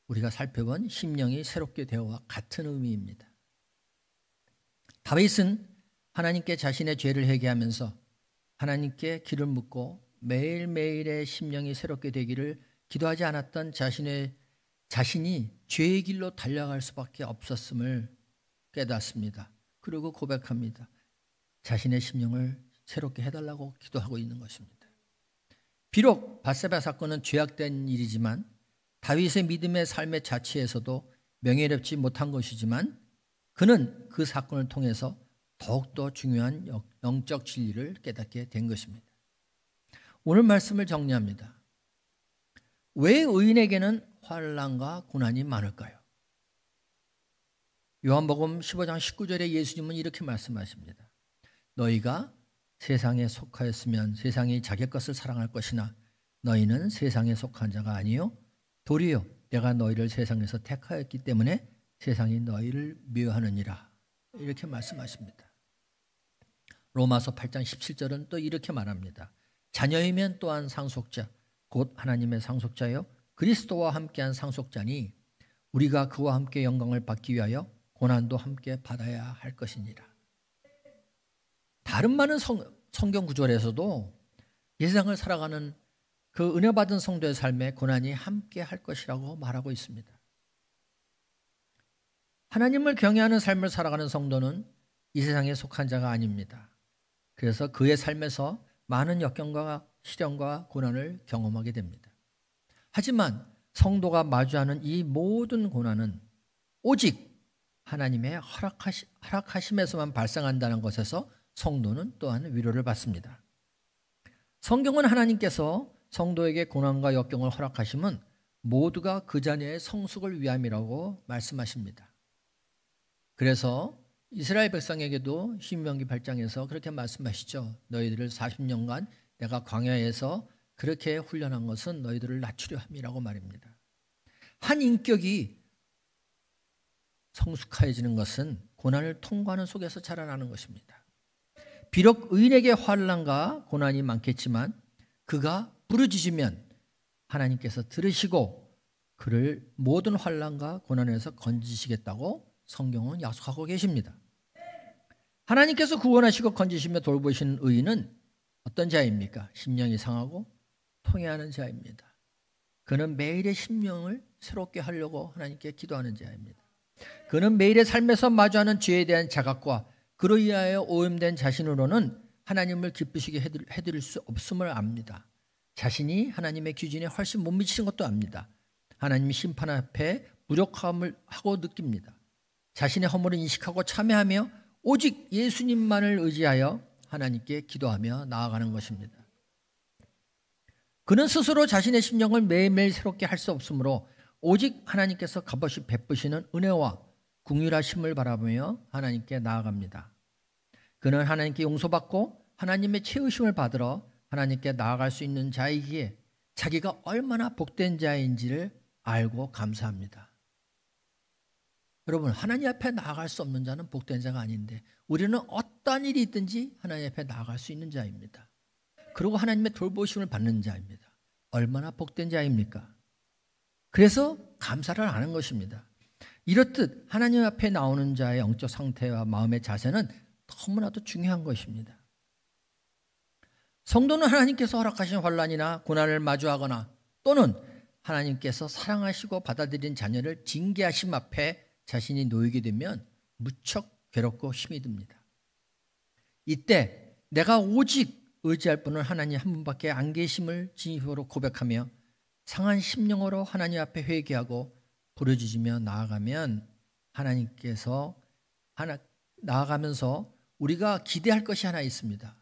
우리가 살펴본 심령이 새롭게 되어와 같은 의미입니다. 다윗은 하나님께 자신의 죄를 회개하면서 하나님께 길을 묻고 매일매일의 심령이 새롭게 되기를 기도하지 않았던 자신이 죄의 길로 달려갈 수밖에 없었음을 깨닫습니다. 그리고 고백합니다. 자신의 심령을 새롭게 해달라고 기도하고 있는 것입니다. 비록 밧세바 사건은 죄악된 일이지만 다윗의 믿음의 삶의 자체에서도 명예롭지 못한 것이지만 그는 그 사건을 통해서 더욱더 중요한 영적 진리를 깨닫게 된 것입니다. 오늘 말씀을 정리합니다. 왜 의인에게는 환난과 고난이 많을까요? 요한복음 15장 19절에 예수님은 이렇게 말씀하십니다. 너희가 세상에 속하였으면 세상이 자기 것을 사랑할 것이나 너희는 세상에 속한 자가 아니요 도리어 내가 너희를 세상에서 택하였기 때문에 세상이 너희를 미워하느니라. 이렇게 말씀하십니다. 로마서 8장 17절은 또 이렇게 말합니다. 자녀이면 또한 상속자 곧 하나님의 상속자여 그리스도와 함께한 상속자니 우리가 그와 함께 영광을 받기 위하여 고난도 함께 받아야 할 것이니라. 다른 많은 성경 구절에서도 이 세상을 살아가는 그 은혜 받은 성도의 삶에 고난이 함께 할 것이라고 말하고 있습니다. 하나님을 경외하는 삶을 살아가는 성도는 이 세상에 속한 자가 아닙니다. 그래서 그의 삶에서 많은 역경과 시련과 고난을 경험하게 됩니다. 하지만 성도가 마주하는 이 모든 고난은 오직 하나님의 허락하심에서만 발생한다는 것에서 성도는 또한 위로를 받습니다. 성경은 하나님께서 성도에게 고난과 역경을 허락하심은 모두가 그 자녀의 성숙을 위함이라고 말씀하십니다. 그래서 이스라엘 백성에게도 신명기 8장에서 그렇게 말씀하시죠. 너희들을 40년간 내가 광야에서 그렇게 훈련한 것은 너희들을 낮추려 함이라고 말입니다. 한 인격이 성숙해지는 것은 고난을 통과하는 속에서 자라나는 것입니다. 비록 의인에게 환난과 고난이 많겠지만 그가 부르짖으면 하나님께서 들으시고 그를 모든 환난과 고난에서 건지시겠다고 성경은 약속하고 계십니다. 하나님께서 구원하시고 건지시며 돌보시는 의인은 어떤 자입니까? 심령이 상하고 통회하는 자입니다. 그는 매일의 심령을 새롭게 하려고 하나님께 기도하는 자입니다. 그는 매일의 삶에서 마주하는 죄에 대한 자각과 그로 인하여 오염된 자신으로는 하나님을 기쁘시게 해드릴 수 없음을 압니다. 자신이 하나님의 기준에 훨씬 못 미치는 것도 압니다. 하나님 심판 앞에 무력함을 하고 느낍니다. 자신의 허물을 인식하고 참회하며 오직 예수님만을 의지하여 하나님께 기도하며 나아가는 것입니다. 그는 스스로 자신의 심령을 매일매일 새롭게 할 수 없으므로 오직 하나님께서 값없이 베푸시는 은혜와 긍휼하심을 바라보며 하나님께 나아갑니다. 그는 하나님께 용서받고 하나님의 채우심을 받으러 하나님께 나아갈 수 있는 자이기에 자기가 얼마나 복된 자인지를 알고 감사합니다. 여러분, 하나님 앞에 나아갈 수 없는 자는 복된 자가 아닌데 우리는 어떠한 일이 있든지 하나님 앞에 나아갈 수 있는 자입니다. 그리고 하나님의 돌보심을 받는 자입니다. 얼마나 복된 자입니까? 그래서 감사를 하는 것입니다. 이렇듯 하나님 앞에 나오는 자의 영적 상태와 마음의 자세는 너무나도 중요한 것입니다. 성도는 하나님께서 허락하신 환난이나 고난을 마주하거나 또는 하나님께서 사랑하시고 받아들인 자녀를 징계하심 앞에 자신이 놓이게 되면 무척 괴롭고 힘이 듭니다. 이때 내가 오직 의지할 분은 하나님 한 분밖에 안 계심을 진심으로 고백하며 상한 심령으로 하나님 앞에 회개하고 부르짖으며 나아가면 하나님께서 나아가면서 우리가 기대할 것이 하나 있습니다.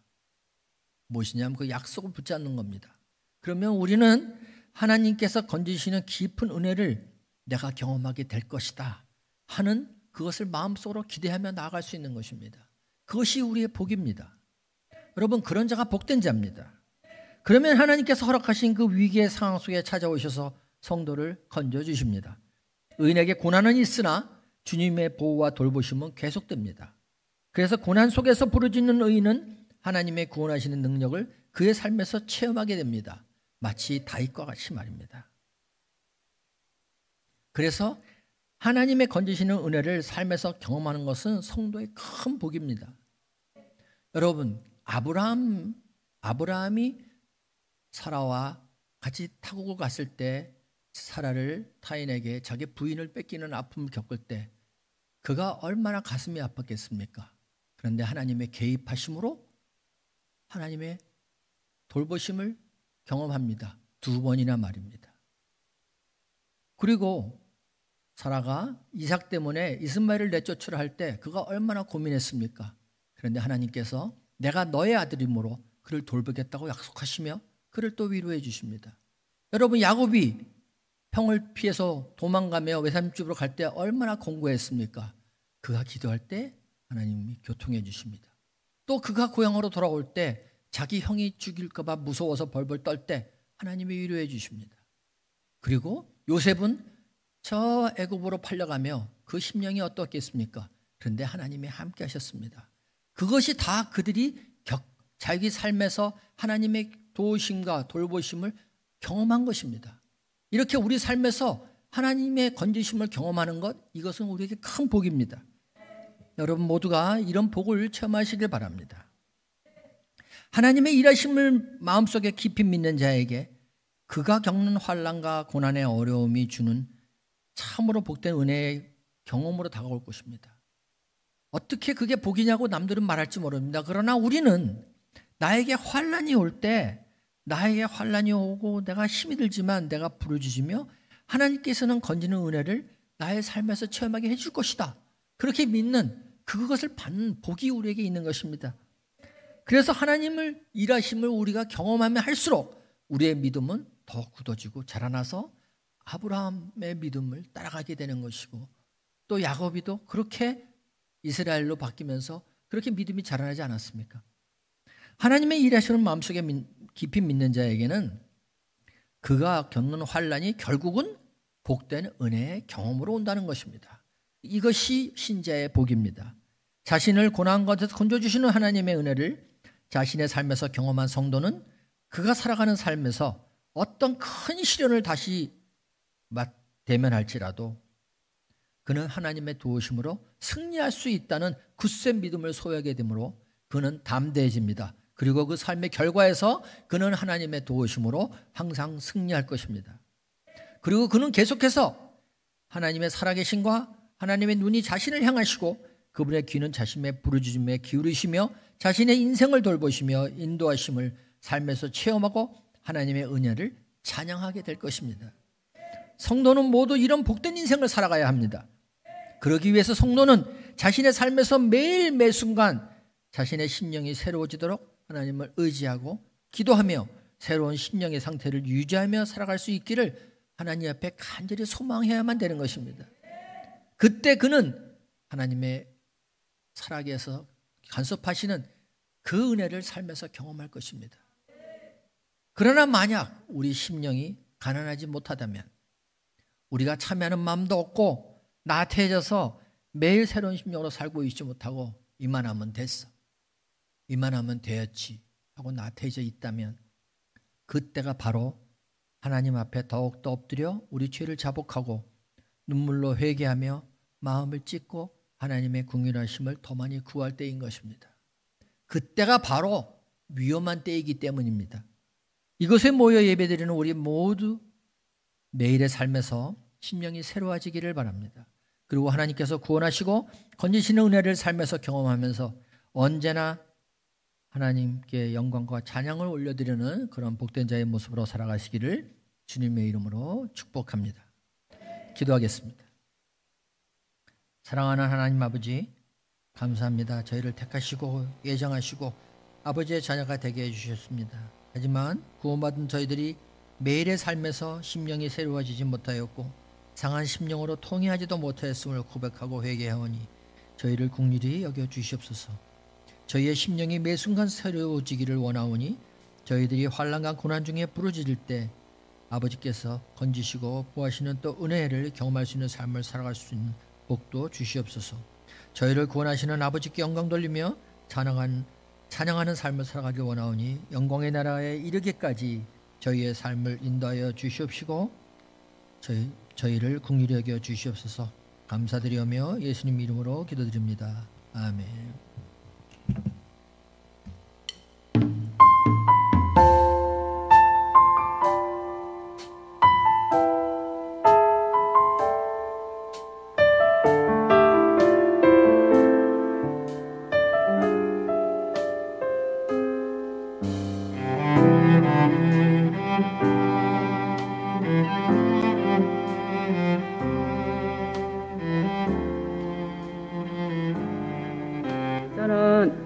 무엇이냐면 그 약속을 붙잡는 겁니다. 그러면 우리는 하나님께서 건지시는 깊은 은혜를 내가 경험하게 될 것이다 하는 그것을 마음속으로 기대하며 나아갈 수 있는 것입니다. 그것이 우리의 복입니다. 여러분, 그런 자가 복된 자입니다. 그러면 하나님께서 허락하신 그 위기의 상황 속에 찾아오셔서 성도를 건져주십니다. 의인에게 고난은 있으나 주님의 보호와 돌보심은 계속됩니다. 그래서 고난 속에서 부르짖는 의인은 하나님의 구원하시는 능력을 그의 삶에서 체험하게 됩니다. 마치 다윗과 같이 말입니다. 그래서 하나님의 건지시는 은혜를 삶에서 경험하는 것은 성도의 큰 복입니다. 여러분, 아브라함이 사라와 같이 타국을 갔을 때 사라를 타인에게 자기 부인을 뺏기는 아픔을 겪을 때 그가 얼마나 가슴이 아팠겠습니까? 그런데 하나님의 개입하심으로 하나님의 돌보심을 경험합니다. 2번이나 말입니다. 그리고 사라가 이삭 때문에 이스마엘을 내쫓으라 할 때 그가 얼마나 고민했습니까? 그런데 하나님께서 내가 너의 아들이므로 그를 돌보겠다고 약속하시며 그를 또 위로해 주십니다. 여러분, 야곱이 형을 피해서 도망가며 외삼집으로 갈 때 얼마나 공고했습니까? 그가 기도할 때 하나님이 교통해 주십니다. 또 그가 고향으로 돌아올 때 자기 형이 죽일까 봐 무서워서 벌벌 떨 때 하나님이 위로해 주십니다. 그리고 요셉은 저 애굽으로 팔려가며 그 심령이 어떻겠습니까? 그런데 하나님이 함께 하셨습니다. 그것이 다 그들이 자기 삶에서 하나님의 도우심과 돌보심을 경험한 것입니다. 이렇게 우리 삶에서 하나님의 건지심을 경험하는 것, 이것은 우리에게 큰 복입니다. 여러분 모두가 이런 복을 체험하시길 바랍니다. 하나님의 일하심을 마음속에 깊이 믿는 자에게 그가 겪는 환난과 고난의 어려움이 주는 참으로 복된 은혜의 경험으로 다가올 것입니다. 어떻게 그게 복이냐고 남들은 말할지 모릅니다. 그러나 우리는 나에게 환난이 올 때, 나에게 환난이 오고 내가 힘이 들지만 내가 부르짖으며 하나님께서는 건지는 은혜를 나의 삶에서 체험하게 해줄 것이다. 그렇게 믿는 그것을 받는 복이 우리에게 있는 것입니다. 그래서 하나님을 일하심을 우리가 경험하면 할수록 우리의 믿음은 더 굳어지고 자라나서 아브라함의 믿음을 따라가게 되는 것이고, 또 야곱이도 그렇게 이스라엘로 바뀌면서 그렇게 믿음이 자라나지 않았습니까? 하나님의 일하시는 마음속에 깊이 믿는 자에게는 그가 겪는 환난이 결국은 복된 은혜의 경험으로 온다는 것입니다. 이것이 신자의 복입니다. 자신을 고난 것에서 건져주시는 하나님의 은혜를 자신의 삶에서 경험한 성도는 그가 살아가는 삶에서 어떤 큰 시련을 다시 대면할지라도 그는 하나님의 도우심으로 승리할 수 있다는 굳센 믿음을 소유하게 되므로 그는 담대해집니다. 그리고 그 삶의 결과에서 그는 하나님의 도우심으로 항상 승리할 것입니다. 그리고 그는 계속해서 하나님의 살아계심과 하나님의 눈이 자신을 향하시고 그분의 귀는 자신의 부르짖음에 기울이시며 자신의 인생을 돌보시며 인도하심을 삶에서 체험하고 하나님의 은혜를 찬양하게 될 것입니다. 성도는 모두 이런 복된 인생을 살아가야 합니다. 그러기 위해서 성도는 자신의 삶에서 매일 매순간 자신의 심령이 새로워지도록 하나님을 의지하고 기도하며 새로운 심령의 상태를 유지하며 살아갈 수 있기를 하나님 앞에 간절히 소망해야만 되는 것입니다. 그때 그는 하나님의 살아계에서 간섭하시는 그 은혜를 삶에서 경험할 것입니다. 그러나 만약 우리 심령이 가난하지 못하다면, 우리가 참여하는 마음도 없고 나태해져서 매일 새로운 심령으로 살고 있지 못하고 이만하면 됐어, 이만하면 되었지 하고 나태해져 있다면 그때가 바로 하나님 앞에 더욱더 엎드려 우리 죄를 자복하고 눈물로 회개하며 마음을 찢고 하나님의 긍휼하심을 더 많이 구할 때인 것입니다. 그때가 바로 위험한 때이기 때문입니다. 이곳에 모여 예배드리는 우리 모두 매일의 삶에서 심령이 새로워지기를 바랍니다. 그리고 하나님께서 구원하시고 건지시는 은혜를 삶에서 경험하면서 언제나 하나님께 영광과 찬양을 올려드리는 그런 복된 자의 모습으로 살아가시기를 주님의 이름으로 축복합니다. 기도하겠습니다. 사랑하는 하나님 아버지, 감사합니다. 저희를 택하시고 예정하시고 아버지의 자녀가 되게 해주셨습니다. 하지만 구원받은 저희들이 매일의 삶에서 심령이 새로워지지 못하였고 상한 심령으로 통회하지도 못하였음을 고백하고 회개하오니 저희를 긍휼히 여겨주시옵소서. 저희의 심령이 매 순간 새로워지기를 원하오니 저희들이 환난과 고난 중에 부르짖을 때 아버지께서 건지시고 보호하시는 또 은혜를 경험할 수 있는 삶을 살아갈 수 있는 복도 주시옵소서. 저희를 구원하시는 아버지께 영광 돌리며 찬양하는 삶을 살아가길 원하오니 영광의 나라에 이르기까지 저희의 삶을 인도하여 주시옵시고 저희를 긍휼히 여겨 주시옵소서. 감사드리오며 예수님 이름으로 기도드립니다. 아멘.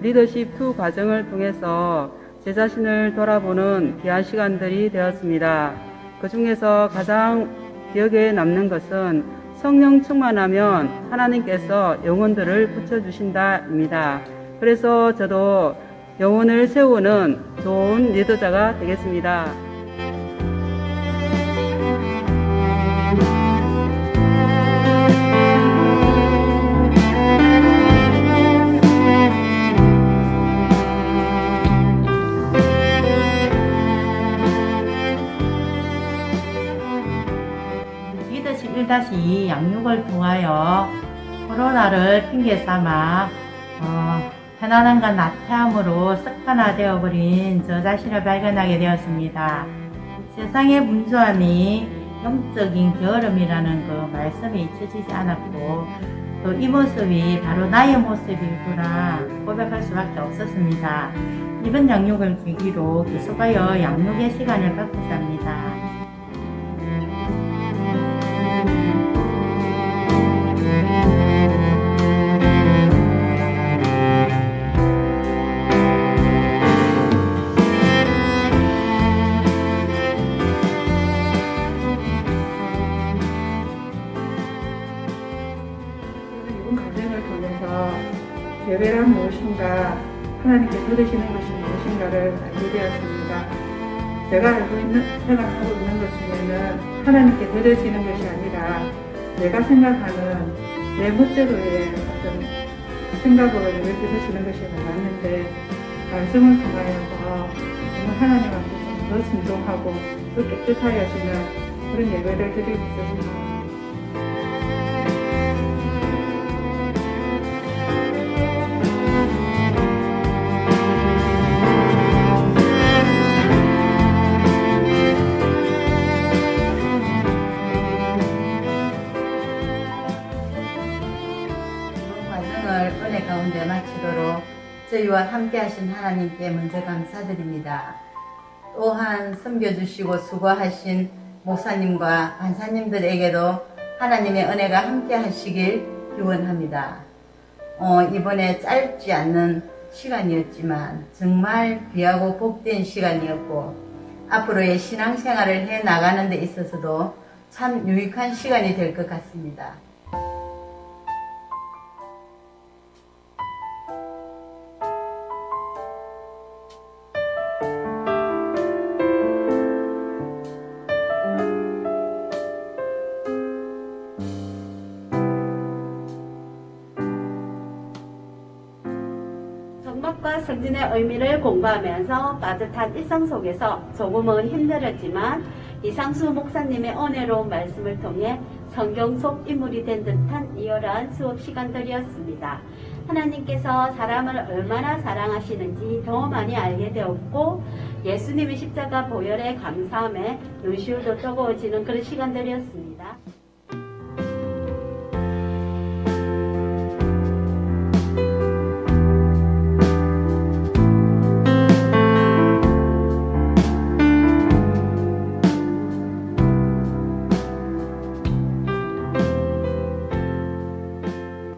리더십 2 과정을 통해서 제 자신을 돌아보는 귀한 시간들이 되었습니다. 그 중에서 가장 기억에 남는 것은 성령 충만하면 하나님께서 영혼들을 붙여주신다입니다. 그래서 저도 영혼을 세우는 좋은 리더자가 되겠습니다. 리더십 1-2 양육을 통하여 코로나를 핑계 삼아 편안함과 나태함으로 습관화되어 버린 저 자신을 발견하게 되었습니다. 세상의 분주함이 영적인 게으름이라는 그 말씀이 잊혀지지 않았고 또 이 모습이 바로 나의 모습이구나 고백할 수밖에 없었습니다. 이번 양육을 계기로 계속하여 양육의 시간을 갖고자 합니다. 예배란 무엇인가, 하나님께 드리시는 것이 무엇인가를 알게 되었습니다. 제가 생각하고 있는 것 중에는 하나님께 드려지는 것이 아니라 내가 생각하는 내 멋대로의 어떤 생각으로 예배 드리시는 것이 많았는데 말씀을 통하여서 정말 하나님 앞에서 더 순종하고 더 깨끗하게 하시는 그런 예배를 드리고 있습니다. 가운데 마치도록 저희와 함께 하신 하나님께 먼저 감사드립니다. 또한 섬겨주시고 수고하신 목사님과 간사님들에게도 하나님의 은혜가 함께 하시길 기원합니다. 이번에 짧지 않는 시간이었지만 정말 귀하고 복된 시간이었고 앞으로의 신앙생활을 해 나가는 데 있어서도 참 유익한 시간이 될 것 같습니다. 성막과 성진의 의미를 공부하면서 따뜻한 일상 속에서 조금은 힘들었지만 이상수 목사님의 은혜로운 말씀을 통해 성경 속 인물이 된 듯한 리얼한 수업 시간들이었습니다. 하나님께서 사람을 얼마나 사랑하시는지 더 많이 알게 되었고 예수님의 십자가 보혈에 감사함에 눈시울도 뜨거워지는 그런 시간들이었습니다.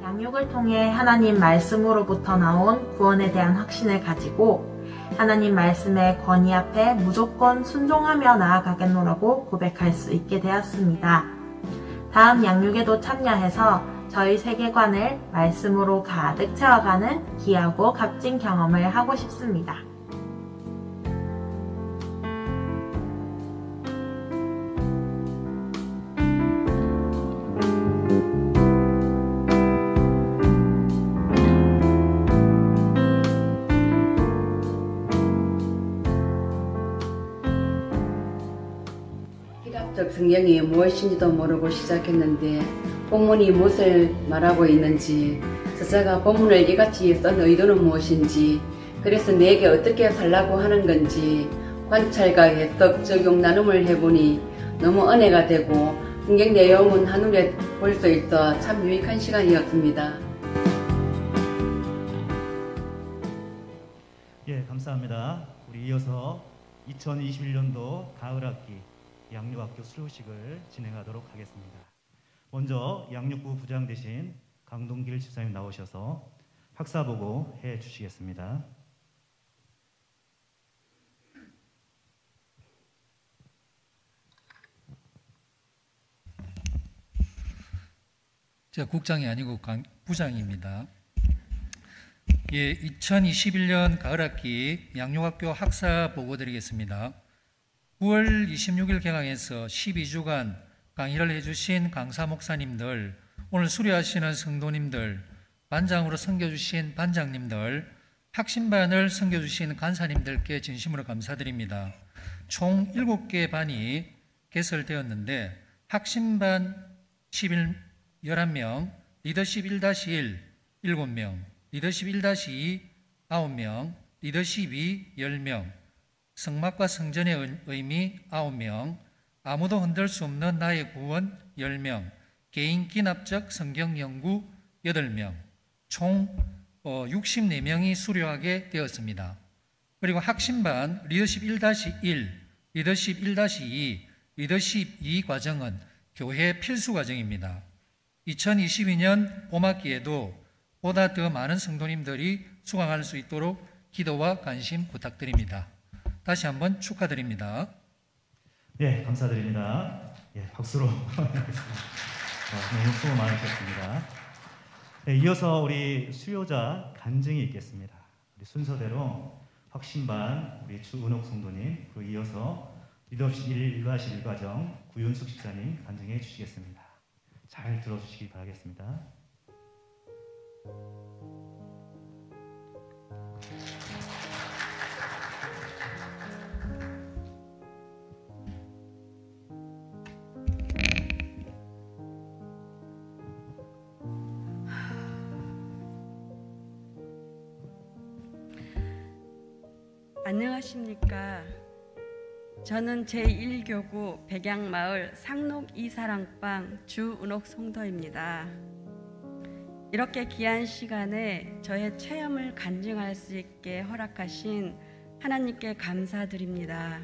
양육을 통해 하나님 말씀으로부터 나온 구원에 대한 확신을 가지고 하나님 말씀의 권위 앞에 무조건 순종하며 나아가겠노라고 고백할 수 있게 되었습니다. 다음 양육에도 참여해서 저희 세계관을 말씀으로 가득 채워가는 귀하고 값진 경험을 하고 싶습니다. 성경이 무엇인지도 모르고 시작했는데 본문이 무엇을 말하고 있는지, 저자가 본문을 이같이 쓴 의도는 무엇인지, 그래서 내게 어떻게 살라고 하는 건지 관찰과 해석, 적용, 나눔을 해보니 너무 은혜가 되고 성경 내용은 한눈에 볼 수 있어 참 유익한 시간이었습니다. 예, 감사합니다. 우리 이어서 2021년도 가을학기 양육학교 수료식을 진행하도록 하겠습니다. 먼저 양육부 부장 되신 강동길 집사님 나오셔서 학사보고 해 주시겠습니다. 제가 국장이 아니고 부장입니다. 예, 2021년 가을학기 양육학교 학사 보고 드리겠습니다. 9월 26일 개강해서 12주간 강의를 해주신 강사 목사님들, 오늘 수료하시는 성도님들, 반장으로 섬겨주신 반장님들, 학신반을 섬겨주신 간사님들께 진심으로 감사드립니다. 총 7개 반이 개설되었는데 학신반 11명, 리더십 1-1 7명, 리더십 1-2 9명, 리더십 2 10명, 성막과 성전의 의미 9명, 아무도 흔들 수 없는 나의 구원 10명, 개인 기납적 성경 연구 8명, 총 64명이 수료하게 되었습니다. 그리고 학신반 리더십 1-1, 리더십 1-2, 리더십 2 과정은 교회 필수 과정입니다. 2022년 봄학기에도 보다 더 많은 성도님들이 수강할 수 있도록 기도와 관심 부탁드립니다. 다시 한번 축하드립니다. 네, 감사드립니다. 예, 박수로 너무 수고 많으셨습니다. 네, 이어서 우리 수요자 간증이 있겠습니다. 우리 순서대로 확신반 우리 주은옥 성도님, 그리고 이어서 리더십 1-1과정 구윤숙 집사님 간증해 주시겠습니다. 잘 들어주시기 바라겠습니다. 안녕하십니까. 저는 제1교구 백양마을 상록 이사랑방 주은옥 성도입니다. 이렇게 귀한 시간에 저의 체험을 간증할 수 있게 허락하신 하나님께 감사드립니다.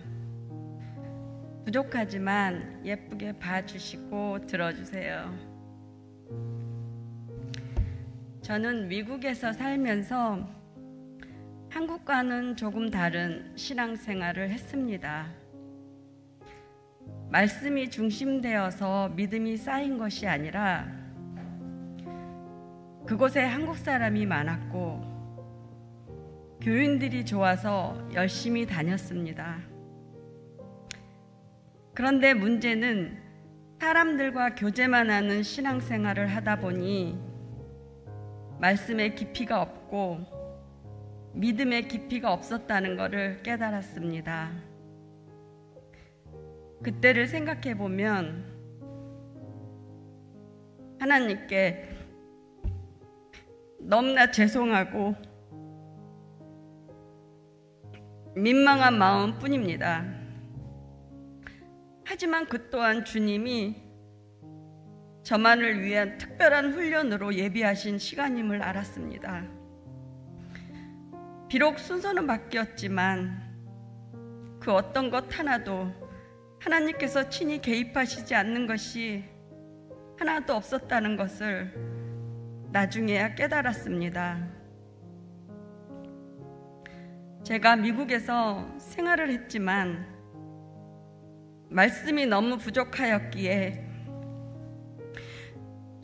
부족하지만 예쁘게 봐주시고 들어주세요. 저는 미국에서 살면서 한국과는 조금 다른 신앙생활을 했습니다. 말씀이 중심되어서 믿음이 쌓인 것이 아니라 그곳에 한국 사람이 많았고 교인들이 좋아서 열심히 다녔습니다. 그런데 문제는 사람들과 교제만 하는 신앙생활을 하다 보니 말씀의 깊이가 없고 믿음의 깊이가 없었다는 것을 깨달았습니다. 그때를 생각해 보면 하나님께 너무나 죄송하고 민망한 마음뿐입니다. 하지만 그 또한 주님이 저만을 위한 특별한 훈련으로 예비하신 시간임을 알았습니다. 비록 순서는 바뀌었지만 그 어떤 것 하나도 하나님께서 친히 개입하시지 않는 것이 하나도 없었다는 것을 나중에야 깨달았습니다. 제가 미국에서 생활을 했지만 말씀이 너무 부족하였기에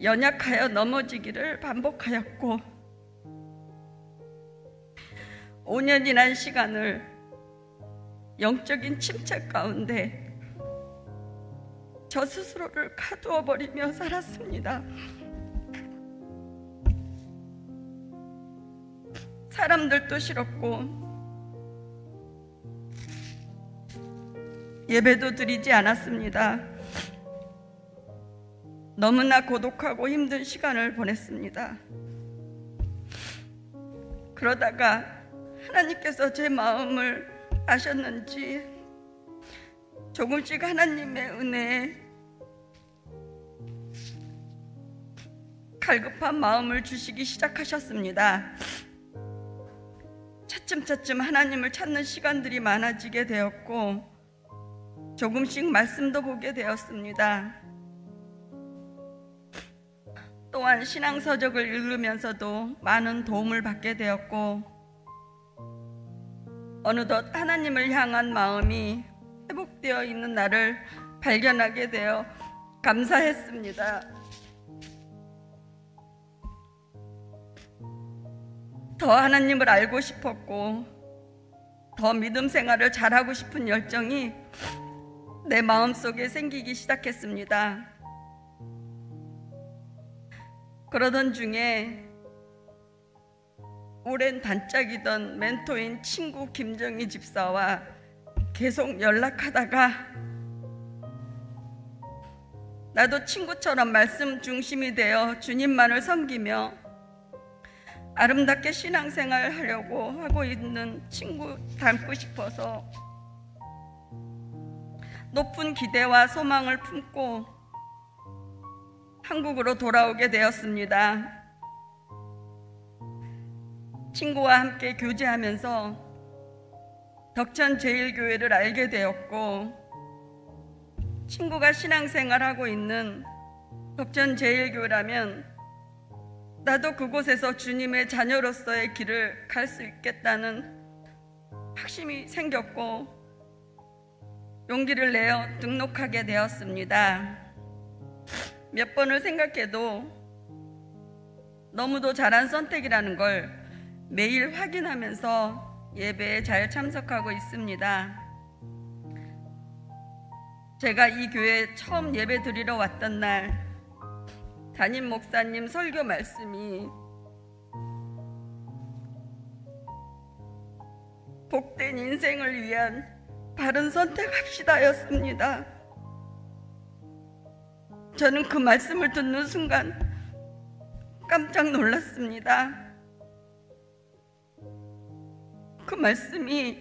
연약하여 넘어지기를 반복하였고 5년이란 시간을 영적인 침체 가운데 저 스스로를 가두어 버리며 살았습니다. 사람들도 싫었고 예배도 드리지 않았습니다. 너무나 고독하고 힘든 시간을 보냈습니다. 그러다가 하나님께서 제 마음을 아셨는지 조금씩 하나님의 은혜에 갈급한 마음을 주시기 시작하셨습니다. 차츰차츰 하나님을 찾는 시간들이 많아지게 되었고 조금씩 말씀도 보게 되었습니다. 또한 신앙서적을 읽으면서도 많은 도움을 받게 되었고 어느덧 하나님을 향한 마음이 회복되어 있는 나를 발견하게 되어 감사했습니다. 더 하나님을 알고 싶었고 더 믿음 생활을 잘하고 싶은 열정이 내 마음속에 생기기 시작했습니다. 그러던 중에 오랜 단짝이던 멘토인 친구 김정희 집사와 계속 연락하다가 나도 친구처럼 말씀 중심이 되어 주님만을 섬기며 아름답게 신앙생활을 하려고 하고 있는 친구 닮고 싶어서 높은 기대와 소망을 품고 한국으로 돌아오게 되었습니다. 친구와 함께 교제하면서 덕천제일교회를 알게 되었고 친구가 신앙생활하고 있는 덕천제일교회라면 나도 그곳에서 주님의 자녀로서의 길을 갈 수 있겠다는 확신이 생겼고 용기를 내어 등록하게 되었습니다. 몇 번을 생각해도 너무도 잘한 선택이라는 걸 매일 확인하면서 예배에 잘 참석하고 있습니다. 제가 이 교회에 처음 예배 드리러 왔던 날 담임 목사님 설교 말씀이 복된 인생을 위한 바른 선택합시다였습니다. 저는 그 말씀을 듣는 순간 깜짝 놀랐습니다. 그 말씀이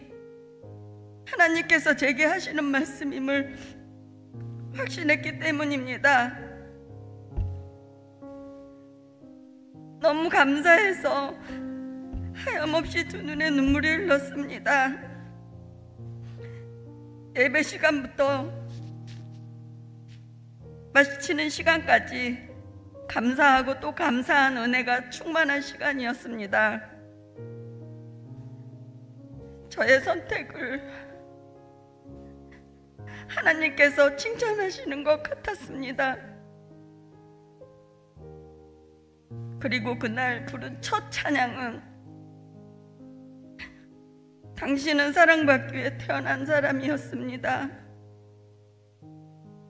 하나님께서 제게 하시는 말씀임을 확신했기 때문입니다. 너무 감사해서 하염없이 두 눈에 눈물이 흘렀습니다. 예배 시간부터 마치는 시간까지 감사하고 또 감사한 은혜가 충만한 시간이었습니다. 저의 선택을 하나님께서 칭찬하시는 것 같았습니다. 그리고 그날 부른 첫 찬양은 당신은 사랑받기 위해 태어난 사람이었습니다.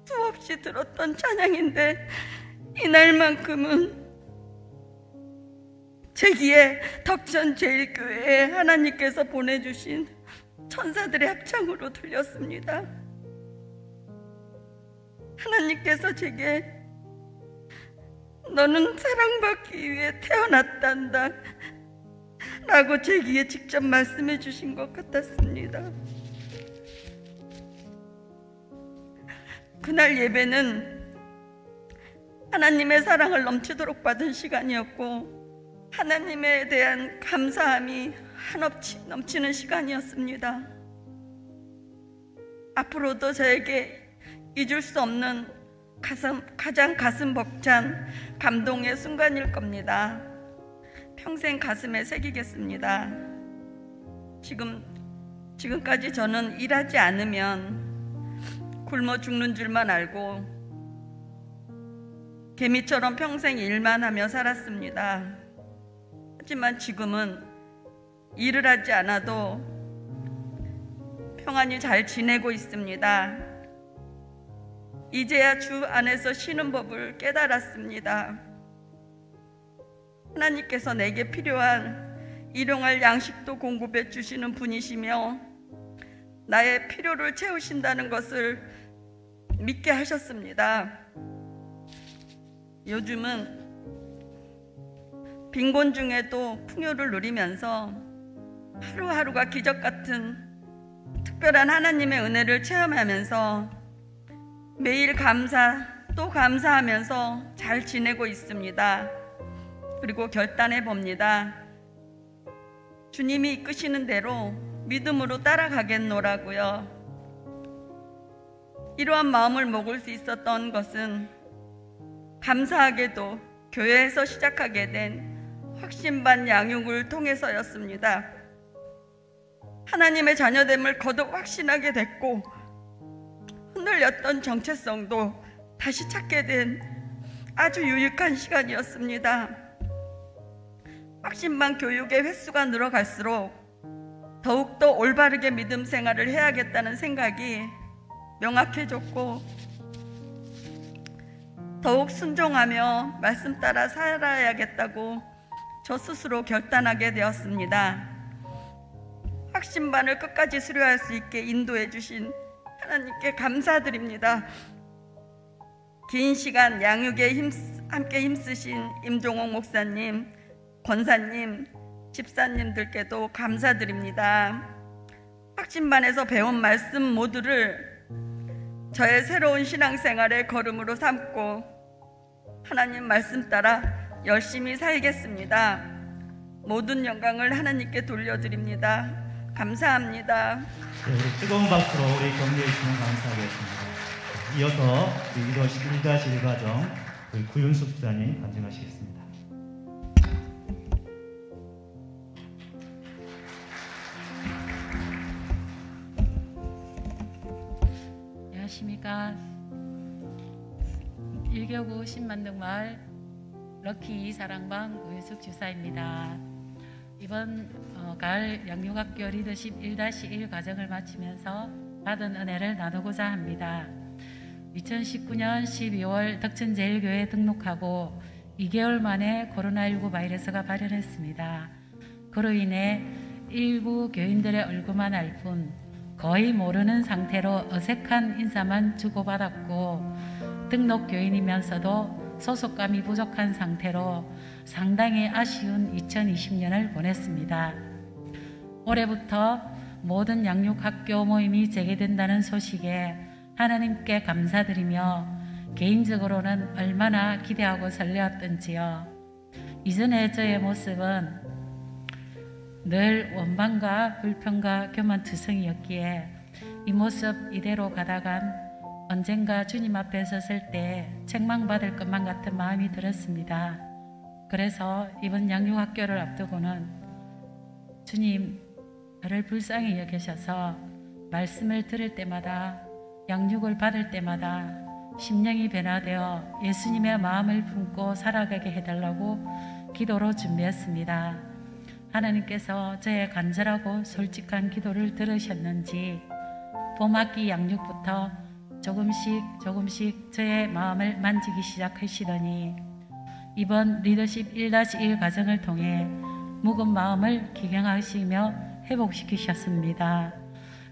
수없이 들었던 찬양인데 이날만큼은 제 귀에 덕천제일교회에 하나님께서 보내주신 천사들의 합창으로 들렸습니다. 하나님께서 제게 너는 사랑받기 위해 태어났단다 라고 제 귀에 직접 말씀해 주신 것 같았습니다. 그날 예배는 하나님의 사랑을 넘치도록 받은 시간이었고 하나님에 대한 감사함이 한없이 넘치는 시간이었습니다. 앞으로도 저에게 잊을 수 없는 가장 가슴 벅찬 감동의 순간일 겁니다. 평생 가슴에 새기겠습니다. 지금까지 저는 일하지 않으면 굶어 죽는 줄만 알고 개미처럼 평생 일만 하며 살았습니다. 하지만 지금은 일을 하지 않아도 평안히 잘 지내고 있습니다. 이제야 주 안에서 쉬는 법을 깨달았습니다. 하나님께서 내게 필요한 일용할 양식도 공급해 주시는 분이시며 나의 필요를 채우신다는 것을 믿게 하셨습니다. 요즘은 빈곤 중에도 풍요를 누리면서 하루하루가 기적 같은 특별한 하나님의 은혜를 체험하면서 매일 또 감사하면서 잘 지내고 있습니다. 그리고 결단해 봅니다. 주님이 이끄시는 대로 믿음으로 따라가겠노라고요. 이러한 마음을 먹을 수 있었던 것은 감사하게도 교회에서 시작하게 된 확신반 양육을 통해서였습니다. 하나님의 자녀됨을 거듭 확신하게 됐고 흔들렸던 정체성도 다시 찾게 된 아주 유익한 시간이었습니다. 확신반 교육의 횟수가 늘어갈수록 더욱더 올바르게 믿음 생활을 해야겠다는 생각이 명확해졌고 더욱 순종하며 말씀 따라 살아야겠다고 저 스스로 결단하게 되었습니다. 확신반을 끝까지 수료할 수 있게 인도해 주신 하나님께 감사드립니다. 긴 시간 양육에 함께 힘쓰신 임종옥 목사님, 권사님, 집사님들께도 감사드립니다. 확신반에서 배운 말씀 모두를 저의 새로운 신앙생활의 걸음으로 삼고 하나님 말씀 따라 열심히 살겠습니다. 모든 영광을 하나님께 돌려드립니다. 감사합니다. 네, 우리 뜨거운 박수로 우리 격려해 주시면 감사하겠습니다. 이어서 리더십 1-1 과정 우리 구윤숙 집사님 간증하시겠습니다. 안녕하십니까. 1교구 신만등마을 럭키 사랑방 구윤숙 집사입니다. 이번 가을 양육학교 리더십 1-1 과정을 마치면서 받은 은혜를 나누고자 합니다. 2019년 12월 덕천제일교회에 등록하고 2개월 만에 코로나19 바이러스가 발현했습니다. 그로 인해 일부 교인들의 얼굴만 알 뿐 거의 모르는 상태로 어색한 인사만 주고받았고 등록 교인이면서도 소속감이 부족한 상태로 상당히 아쉬운 2020년을 보냈습니다. 올해부터 모든 양육학교 모임이 재개된다는 소식에 하나님께 감사드리며 개인적으로는 얼마나 기대하고 설레었던지요. 이전의 저의 모습은 늘 원망과 불평과 교만투성이었기에 이 모습 이대로 가다간 언젠가 주님 앞에 섰을 때 책망받을 것만 같은 마음이 들었습니다. 그래서 이번 양육학교를 앞두고는 주님, 나를 불쌍히 여기셔서 말씀을 들을 때마다 양육을 받을 때마다 심령이 변화되어 예수님의 마음을 품고 살아가게 해달라고 기도로 준비했습니다. 하나님께서 저의 간절하고 솔직한 기도를 들으셨는지 봄학기 양육부터 조금씩 저의 마음을 만지기 시작하시더니 이번 리더십 1-1 과정을 통해 묵은 마음을 기경하시며 회복시키셨습니다.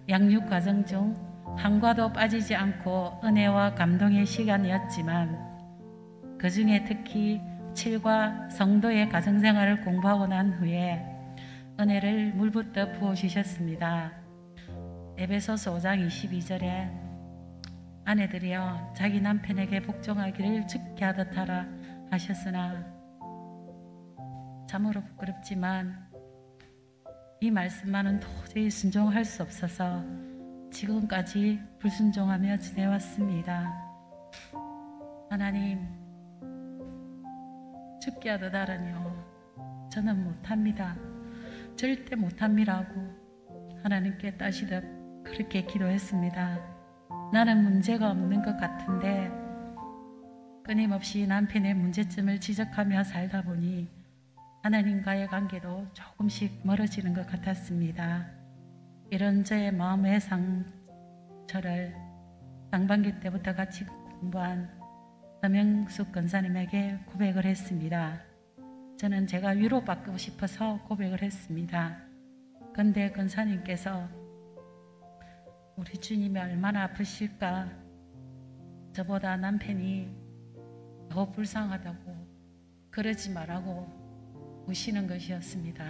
양육 과정 중 한과도 빠지지 않고 은혜와 감동의 시간이었지만 그 중에 특히 7과 성도의 가정생활을 공부하고 난 후에 은혜를 물붓듯 부어주셨습니다. 에베소서 5장 22절에 아내들이여 자기 남편에게 복종하기를 죽게 하듯 하라 하셨으나 참으로 부끄럽지만 이 말씀만은 도저히 순종할 수 없어서 지금까지 불순종하며 지내왔습니다. 하나님, 죽게 하듯 하라니요. 저는 못합니다. 절대 못함이라고 하나님께 따시듯 그렇게 기도했습니다. 나는 문제가 없는 것 같은데 끊임없이 남편의 문제점을 지적하며 살다 보니 하나님과의 관계도 조금씩 멀어지는 것 같았습니다. 이런 저의 마음의 상처를 상반기 때부터 같이 공부한 서명숙 권사님에게 고백을 했습니다. 저는 제가 위로받고 싶어서 고백을 했습니다. 근데 권사님께서 우리 주님이 얼마나 아프실까, 저보다 남편이 더 불쌍하다고 그러지 말라고 우시는 것이었습니다.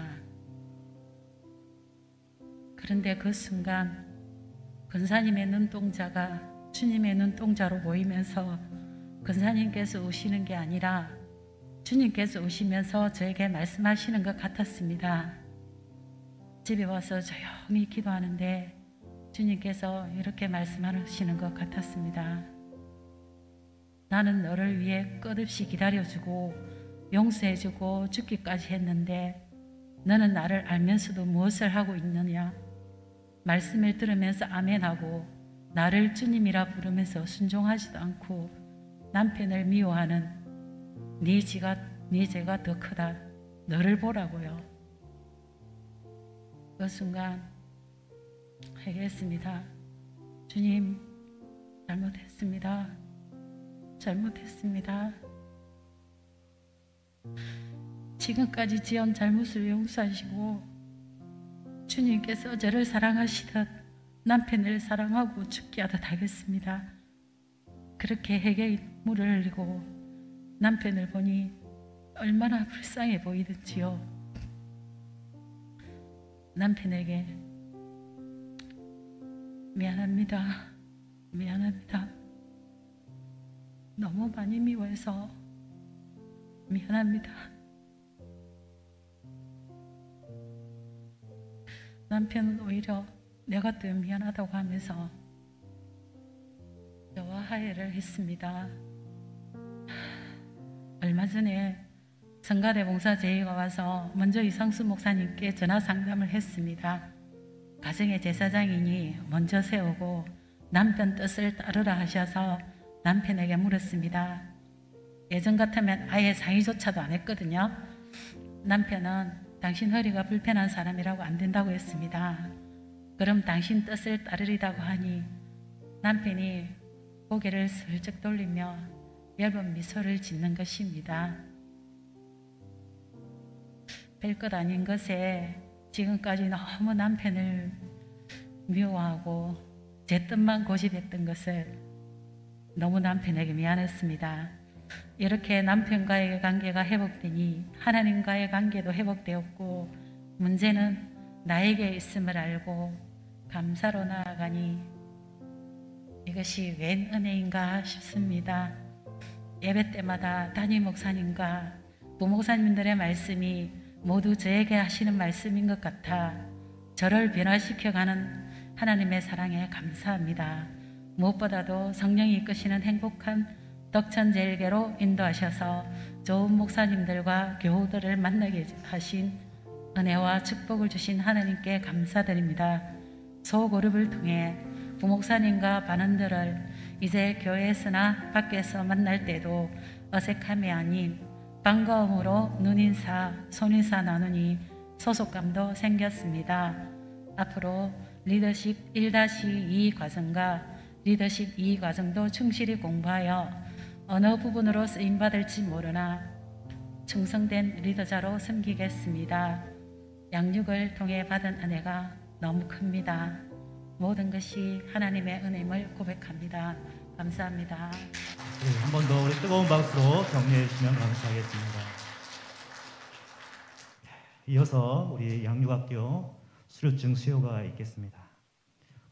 그런데 그 순간 권사님의 눈동자가 주님의 눈동자로 보이면서 권사님께서 우시는 게 아니라 주님께서 오시면서 저에게 말씀하시는 것 같았습니다. 집에 와서 조용히 기도하는데 주님께서 이렇게 말씀하시는 것 같았습니다. 나는 너를 위해 끝없이 기다려주고 용서해주고 죽기까지 했는데 너는 나를 알면서도 무엇을 하고 있느냐? 말씀을 들으면서 아멘하고 나를 주님이라 부르면서 순종하지도 않고 남편을 미워하는 네 죄가 더 크다. 너를 보라고요. 그 순간 회개했습니다. 주님, 잘못했습니다. 잘못했습니다. 지금까지 지은 잘못을 용서하시고 주님께서 저를 사랑하시듯 남편을 사랑하고 죽게 하듯 하겠습니다. 그렇게 회개의 물을 흘리고 남편을 보니 얼마나 불쌍해 보이든지요. 남편에게 미안합니다. 미안합니다. 너무 많이 미워해서 미안합니다. 남편은 오히려 내가 더 미안하다고 하면서 저와 화해를 했습니다. 얼마 전에 성가대 봉사 제의가 와서 먼저 이상수 목사님께 전화 상담을 했습니다. 가정의 제사장이니 먼저 세우고 남편 뜻을 따르라 하셔서 남편에게 물었습니다. 예전 같으면 아예 상의조차도 안 했거든요. 남편은 당신 허리가 불편한 사람이라고 안 된다고 했습니다. 그럼 당신 뜻을 따르리라고 하니 남편이 고개를 슬쩍 돌리며 엷은 미소를 짓는 것입니다. 별것 아닌 것에 지금까지 너무 남편을 미워하고 제 뜻만 고집했던 것을 너무 남편에게 미안했습니다. 이렇게 남편과의 관계가 회복되니 하나님과의 관계도 회복되었고 문제는 나에게 있음을 알고 감사로 나아가니 이것이 웬 은혜인가 싶습니다. 예배 때마다 담임 목사님과 부목사님들의 말씀이 모두 저에게 하시는 말씀인 것 같아 저를 변화시켜가는 하나님의 사랑에 감사합니다. 무엇보다도 성령이 이끄시는 행복한 덕천제일교로 인도하셔서 좋은 목사님들과 교우들을 만나게 하신 은혜와 축복을 주신 하나님께 감사드립니다. 소그룹을 통해 부목사님과 반원들을 이제 교회에서나 밖에서 만날 때도 어색함이 아닌 반가움으로 눈인사, 손인사 나누니 소속감도 생겼습니다. 앞으로 리더십 1-2 과정과 리더십 2 과정도 충실히 공부하여 어느 부분으로 쓰임받을지 모르나 충성된 리더자로 섬기겠습니다. 양육을 통해 받은 은혜가 너무 큽니다. 모든 것이 하나님의 은혜임을 고백합니다. 감사합니다. 네, 한 번 더 우리 뜨거운 박수로 격려해 주시면 감사하겠습니다. 이어서 우리 양육학교 수료증 수여가 있겠습니다.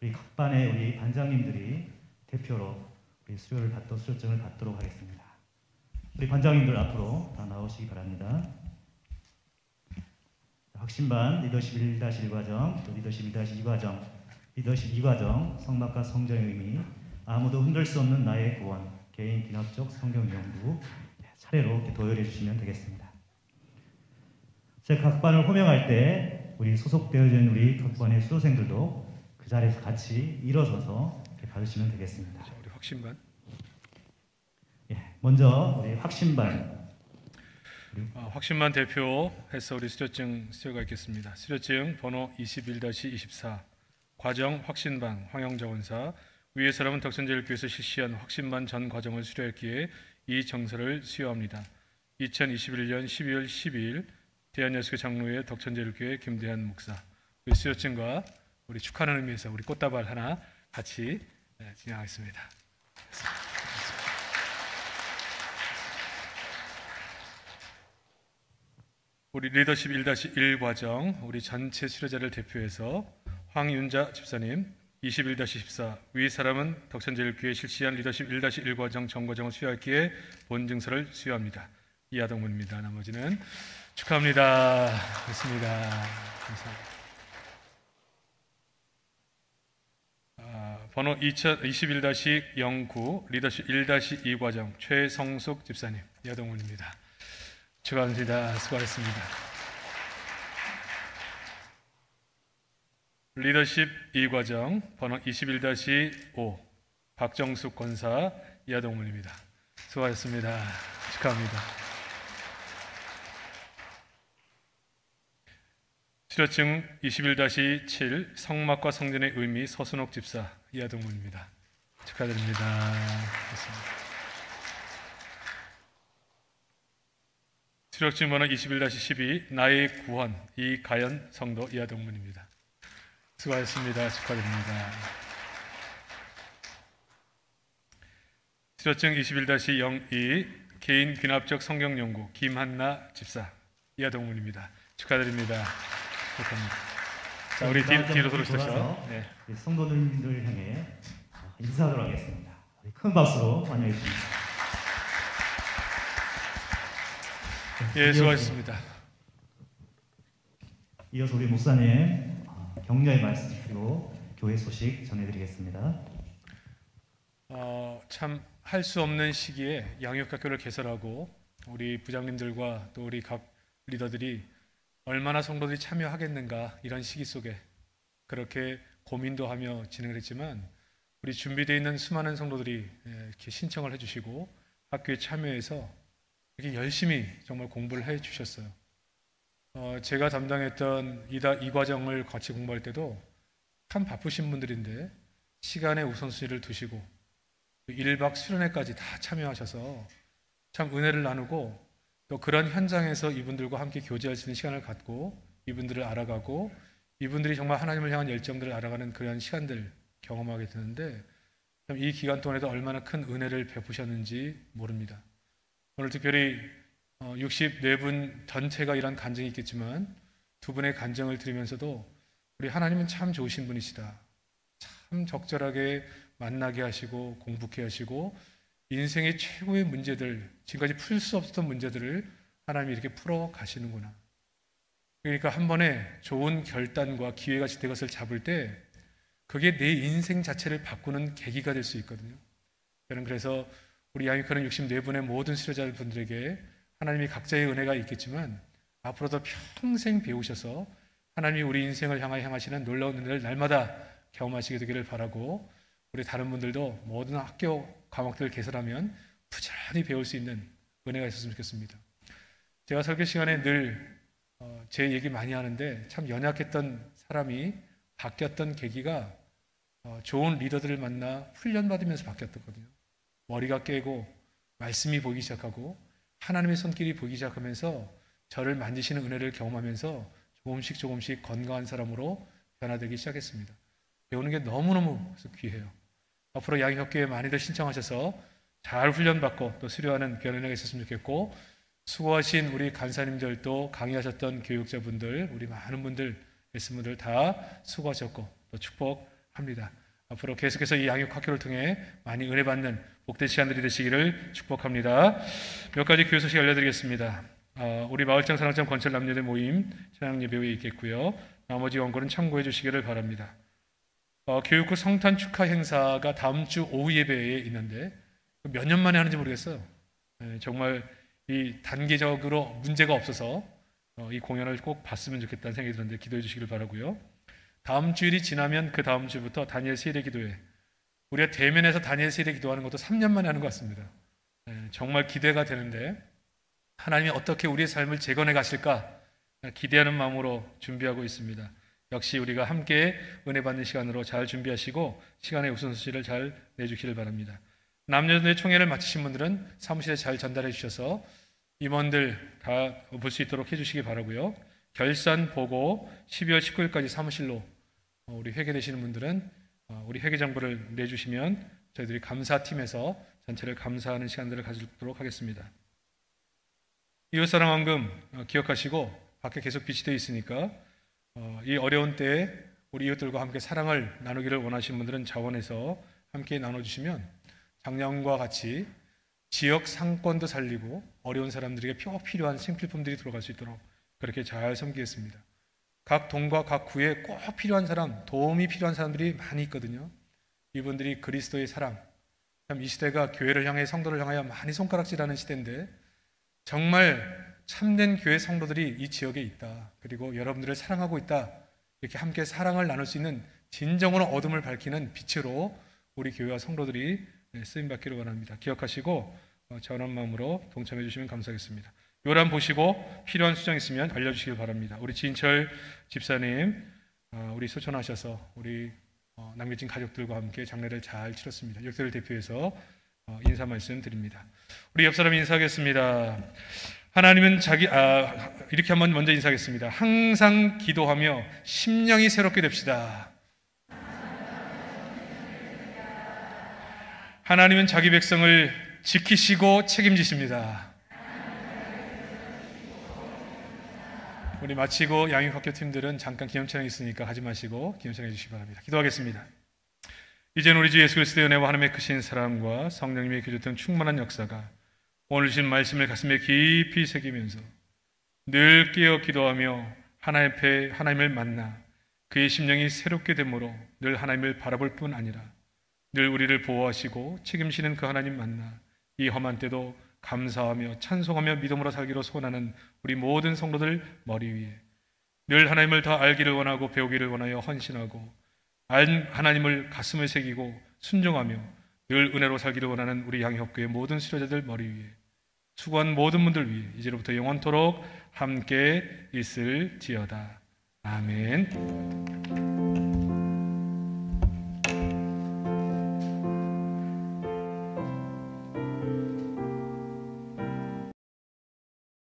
우리 각 반의 우리 반장님들이 대표로 우리 수료증을 받도록 하겠습니다. 우리 반장님들 앞으로 다 나오시기 바랍니다. 확신반 리더십 1-1과정, 또 리더십 2-2과정, 리더십 2과정, 성막과 성전의 의미, 아무도 흔들 수 없는 나의 구원, 개인 기납적 성경 연구 차례로 이렇게 도열해 주시면 되겠습니다. 제가 각 반을 호명할 때 우리 소속되어진 우리 각 반의 수료생들도 그 자리에서 같이 일어서서 이렇게 받으시면 되겠습니다. 우리 확신반. 먼저 우리 확신반. 확신반 대표해서 우리 수료증 수여가 있겠습니다. 수료증 번호 21-24 과정 확신반 황영자 원사 위의 사람은 덕선제일교회에서 실시한 확신반 전 과정을 수료했기에 이 정서를 수여합니다. 2021년 12월 12일 대한예수교 장로회 덕천제일교회 김대한 목사. 우리 수료증과 우리 축하하는 의미에서 우리 꽃다발 하나 같이 진행하겠습니다. 우리 리더십 1-1 과정 우리 전체 수료자를 대표해서 황윤자 집사님 21-14 위 사람은 덕천제일교회 실시한 리더십 1-1 과정 전과정을 수여했기에 본 증서를 수여합니다. 이하동문입니다. 나머지는 축하합니다. 좋습니다. 감사합니다. 번호 21-09 리더십 1-2 과정 최성숙 집사님 이하동문입니다. 축하합니다. 수고하셨습니다. 리더십 2과정 번호 21-5 박정숙 권사 이하동문입니다. 수고하셨습니다. 축하합니다. 수료증 21-7 성막과 성전의 의미 서순옥 집사 이하동문입니다. 축하드립니다. 좋습니다. 수료증 번호 21-12 나의 구원 이가연 성도 이하동문입니다. 수고하셨습니다. 축하드립니다. 수료증 21-02 개인 귀납적 성경연구 김한나 집사 이하동문입니다. 축하드립니다. 축하합니다. 자, 우리 뒤로 돌으시죠. 네. 성도님들 향해 인사하도록 하겠습니다. 큰 박수로 환영해 주십니다. 예, 수고하셨습니다. 이어서 우리 목사님 격려의 말씀 그리고 교회 소식 전해드리겠습니다. 참 할 수 없는 시기에 양육학교를 개설하고 우리 부장님들과 또 우리 각 리더들이 얼마나 성도들이 참여하겠는가 이런 시기 속에 그렇게 고민도 하며 진행을 했지만 우리 준비되어 있는 수많은 성도들이 이렇게 신청을 해주시고 학교에 참여해서 이렇게 열심히 정말 공부를 해주셨어요. 제가 담당했던 이 과정을 같이 공부할 때도 참 바쁘신 분들인데 시간의 우선순위를 두시고 1박 수련회까지 다 참여하셔서 참 은혜를 나누고 또 그런 현장에서 이분들과 함께 교제할 수 있는 시간을 갖고 이분들을 알아가고 이분들이 정말 하나님을 향한 열정들을 알아가는 그런 시간들 경험하게 되는데 참 이 기간 동안에도 얼마나 큰 은혜를 베푸셨는지 모릅니다. 오늘 특별히 64분 전체가 이런 간증이 있겠지만 두 분의 간증을 들으면서도 우리 하나님은 참 좋으신 분이시다. 참 적절하게 만나게 하시고 공부케 하시고 인생의 최고의 문제들, 지금까지 풀 수 없었던 문제들을 하나님이 이렇게 풀어 가시는구나. 그러니까 한 번에 좋은 결단과 기회같이 된 것을 잡을 때 그게 내 인생 자체를 바꾸는 계기가 될 수 있거든요. 저는 그래서 우리 양육하는 64분의 모든 수료자분들에게 하나님이 각자의 은혜가 있겠지만 앞으로도 평생 배우셔서 하나님이 우리 인생을 향하시는 놀라운 은혜를 날마다 경험하시게 되기를 바라고 우리 다른 분들도 모든 학교 과목들을 개설하면 부지런히 배울 수 있는 은혜가 있었으면 좋겠습니다. 제가 설교 시간에 늘 제 얘기 많이 하는데 참 연약했던 사람이 바뀌었던 계기가 좋은 리더들을 만나 훈련받으면서 바뀌었거든요. 머리가 깨고 말씀이 보이기 시작하고 하나님의 손길이 보이기 시작하면서 저를 만지시는 은혜를 경험하면서 조금씩 건강한 사람으로 변화되기 시작했습니다. 배우는 게 너무너무 귀해요. 앞으로 양육교회 많이들 신청하셔서 잘 훈련받고 또 수료하는 교련회가 있었으면 좋겠고, 수고하신 우리 간사님들도 강의하셨던 교육자분들, 우리 많은 분들, 말씀분들 다 수고하셨고 또 축복합니다. 앞으로 계속해서 이 양육학교를 통해 많이 은혜 받는 복된 시간들이 되시기를 축복합니다. 몇 가지 교육 소식 알려드리겠습니다. 우리 마을장 사랑장 권철 남녀대 모임 찬양 예배회에 있겠고요. 나머지 원고는 참고해 주시기를 바랍니다. 교육부 성탄 축하 행사가 다음 주 오후 예배에 있는데 몇 년 만에 하는지 모르겠어요. 정말 이 단계적으로 문제가 없어서 이 공연을 꼭 봤으면 좋겠다는 생각이 드는데 기도해 주시길 바라고요. 다음 주일이 지나면 그 다음 주부터 다니엘 세례 기도회, 우리가 대면에서 다니엘 세례 기도하는 것도 3년 만에 하는 것 같습니다. 정말 기대가 되는데 하나님이 어떻게 우리의 삶을 재건해 가실까 기대하는 마음으로 준비하고 있습니다. 역시 우리가 함께 은혜 받는 시간으로 잘 준비하시고 시간의 우선순위를 잘 내주시길 바랍니다. 남녀노예 총회를 마치신 분들은 사무실에 잘 전달해 주셔서 임원들 다 볼 수 있도록 해주시기 바라고요. 결산 보고 12월 19일까지 사무실로 우리 회계되시는 분들은 우리 회계장부를 내주시면 저희들이 감사팀에서 전체를 감사하는 시간들을 가지도록 하겠습니다. 이웃사랑원금 기억하시고 밖에 계속 비치되어 있으니까 이 어려운 때에 우리 이웃들과 함께 사랑을 나누기를 원하시는 분들은 자원해서 함께 나눠주시면 작년과 같이 지역 상권도 살리고 어려운 사람들에게 필요한 생필품들이 들어갈 수 있도록 그렇게 잘 섬기겠습니다. 각 동과 각 구에 꼭 필요한 사람, 도움이 필요한 사람들이 많이 있거든요. 이분들이 그리스도의 사랑, 참 이 시대가 교회를 향해 성도를 향하여 많이 손가락질하는 시대인데 정말 참된 교회 성도들이 이 지역에 있다. 그리고 여러분들을 사랑하고 있다. 이렇게 함께 사랑을 나눌 수 있는 진정으로 어둠을 밝히는 빛으로 우리 교회와 성도들이 쓰임받기를 원합니다. 기억하시고 전원 마음으로 동참해 주시면 감사하겠습니다. 요람 보시고 필요한 수정 있으면 알려주시길 바랍니다. 우리 진철 집사님 우리 소천하셔서 우리 남겨진 가족들과 함께 장례를 잘 치렀습니다. 이웃들을 대표해서 인사 말씀 드립니다. 우리 옆 사람 인사하겠습니다. 하나님은 이렇게 한번 먼저 인사하겠습니다. 항상 기도하며 심령이 새롭게 됩시다. 하나님은 자기 백성을 지키시고 책임지십니다. 우리 마치고 양육학교 팀들은 잠깐 기념촬영 있으니까 하지 마시고 기념촬영 해주시기 바랍니다. 기도하겠습니다. 이제는 우리 주 예수 그리스도의 은혜와 하나님의 크신 사랑과 성령님의 교조등 충만한 역사가 오늘 주신 말씀을 가슴에 깊이 새기면서 늘 깨어 기도하며 하나님을 만나 그의 심령이 새롭게 되므로 늘 하나님을 바라볼 뿐 아니라 늘 우리를 보호하시고 책임지는 그 하나님 만나 이 험한 때도 감사하며 찬송하며 믿음으로 살기로 소원하는 우리 모든 성도들 머리 위에 늘 하나님을 더 알기를 원하고 배우기를 원하여 헌신하고 하나님을 가슴에 새기고 순종하며 늘 은혜로 살기를 원하는 우리 양육교회 모든 수료자들 머리 위에 수고한 모든 분들 위해 이제로부터 영원토록 함께 있을지어다. 아멘.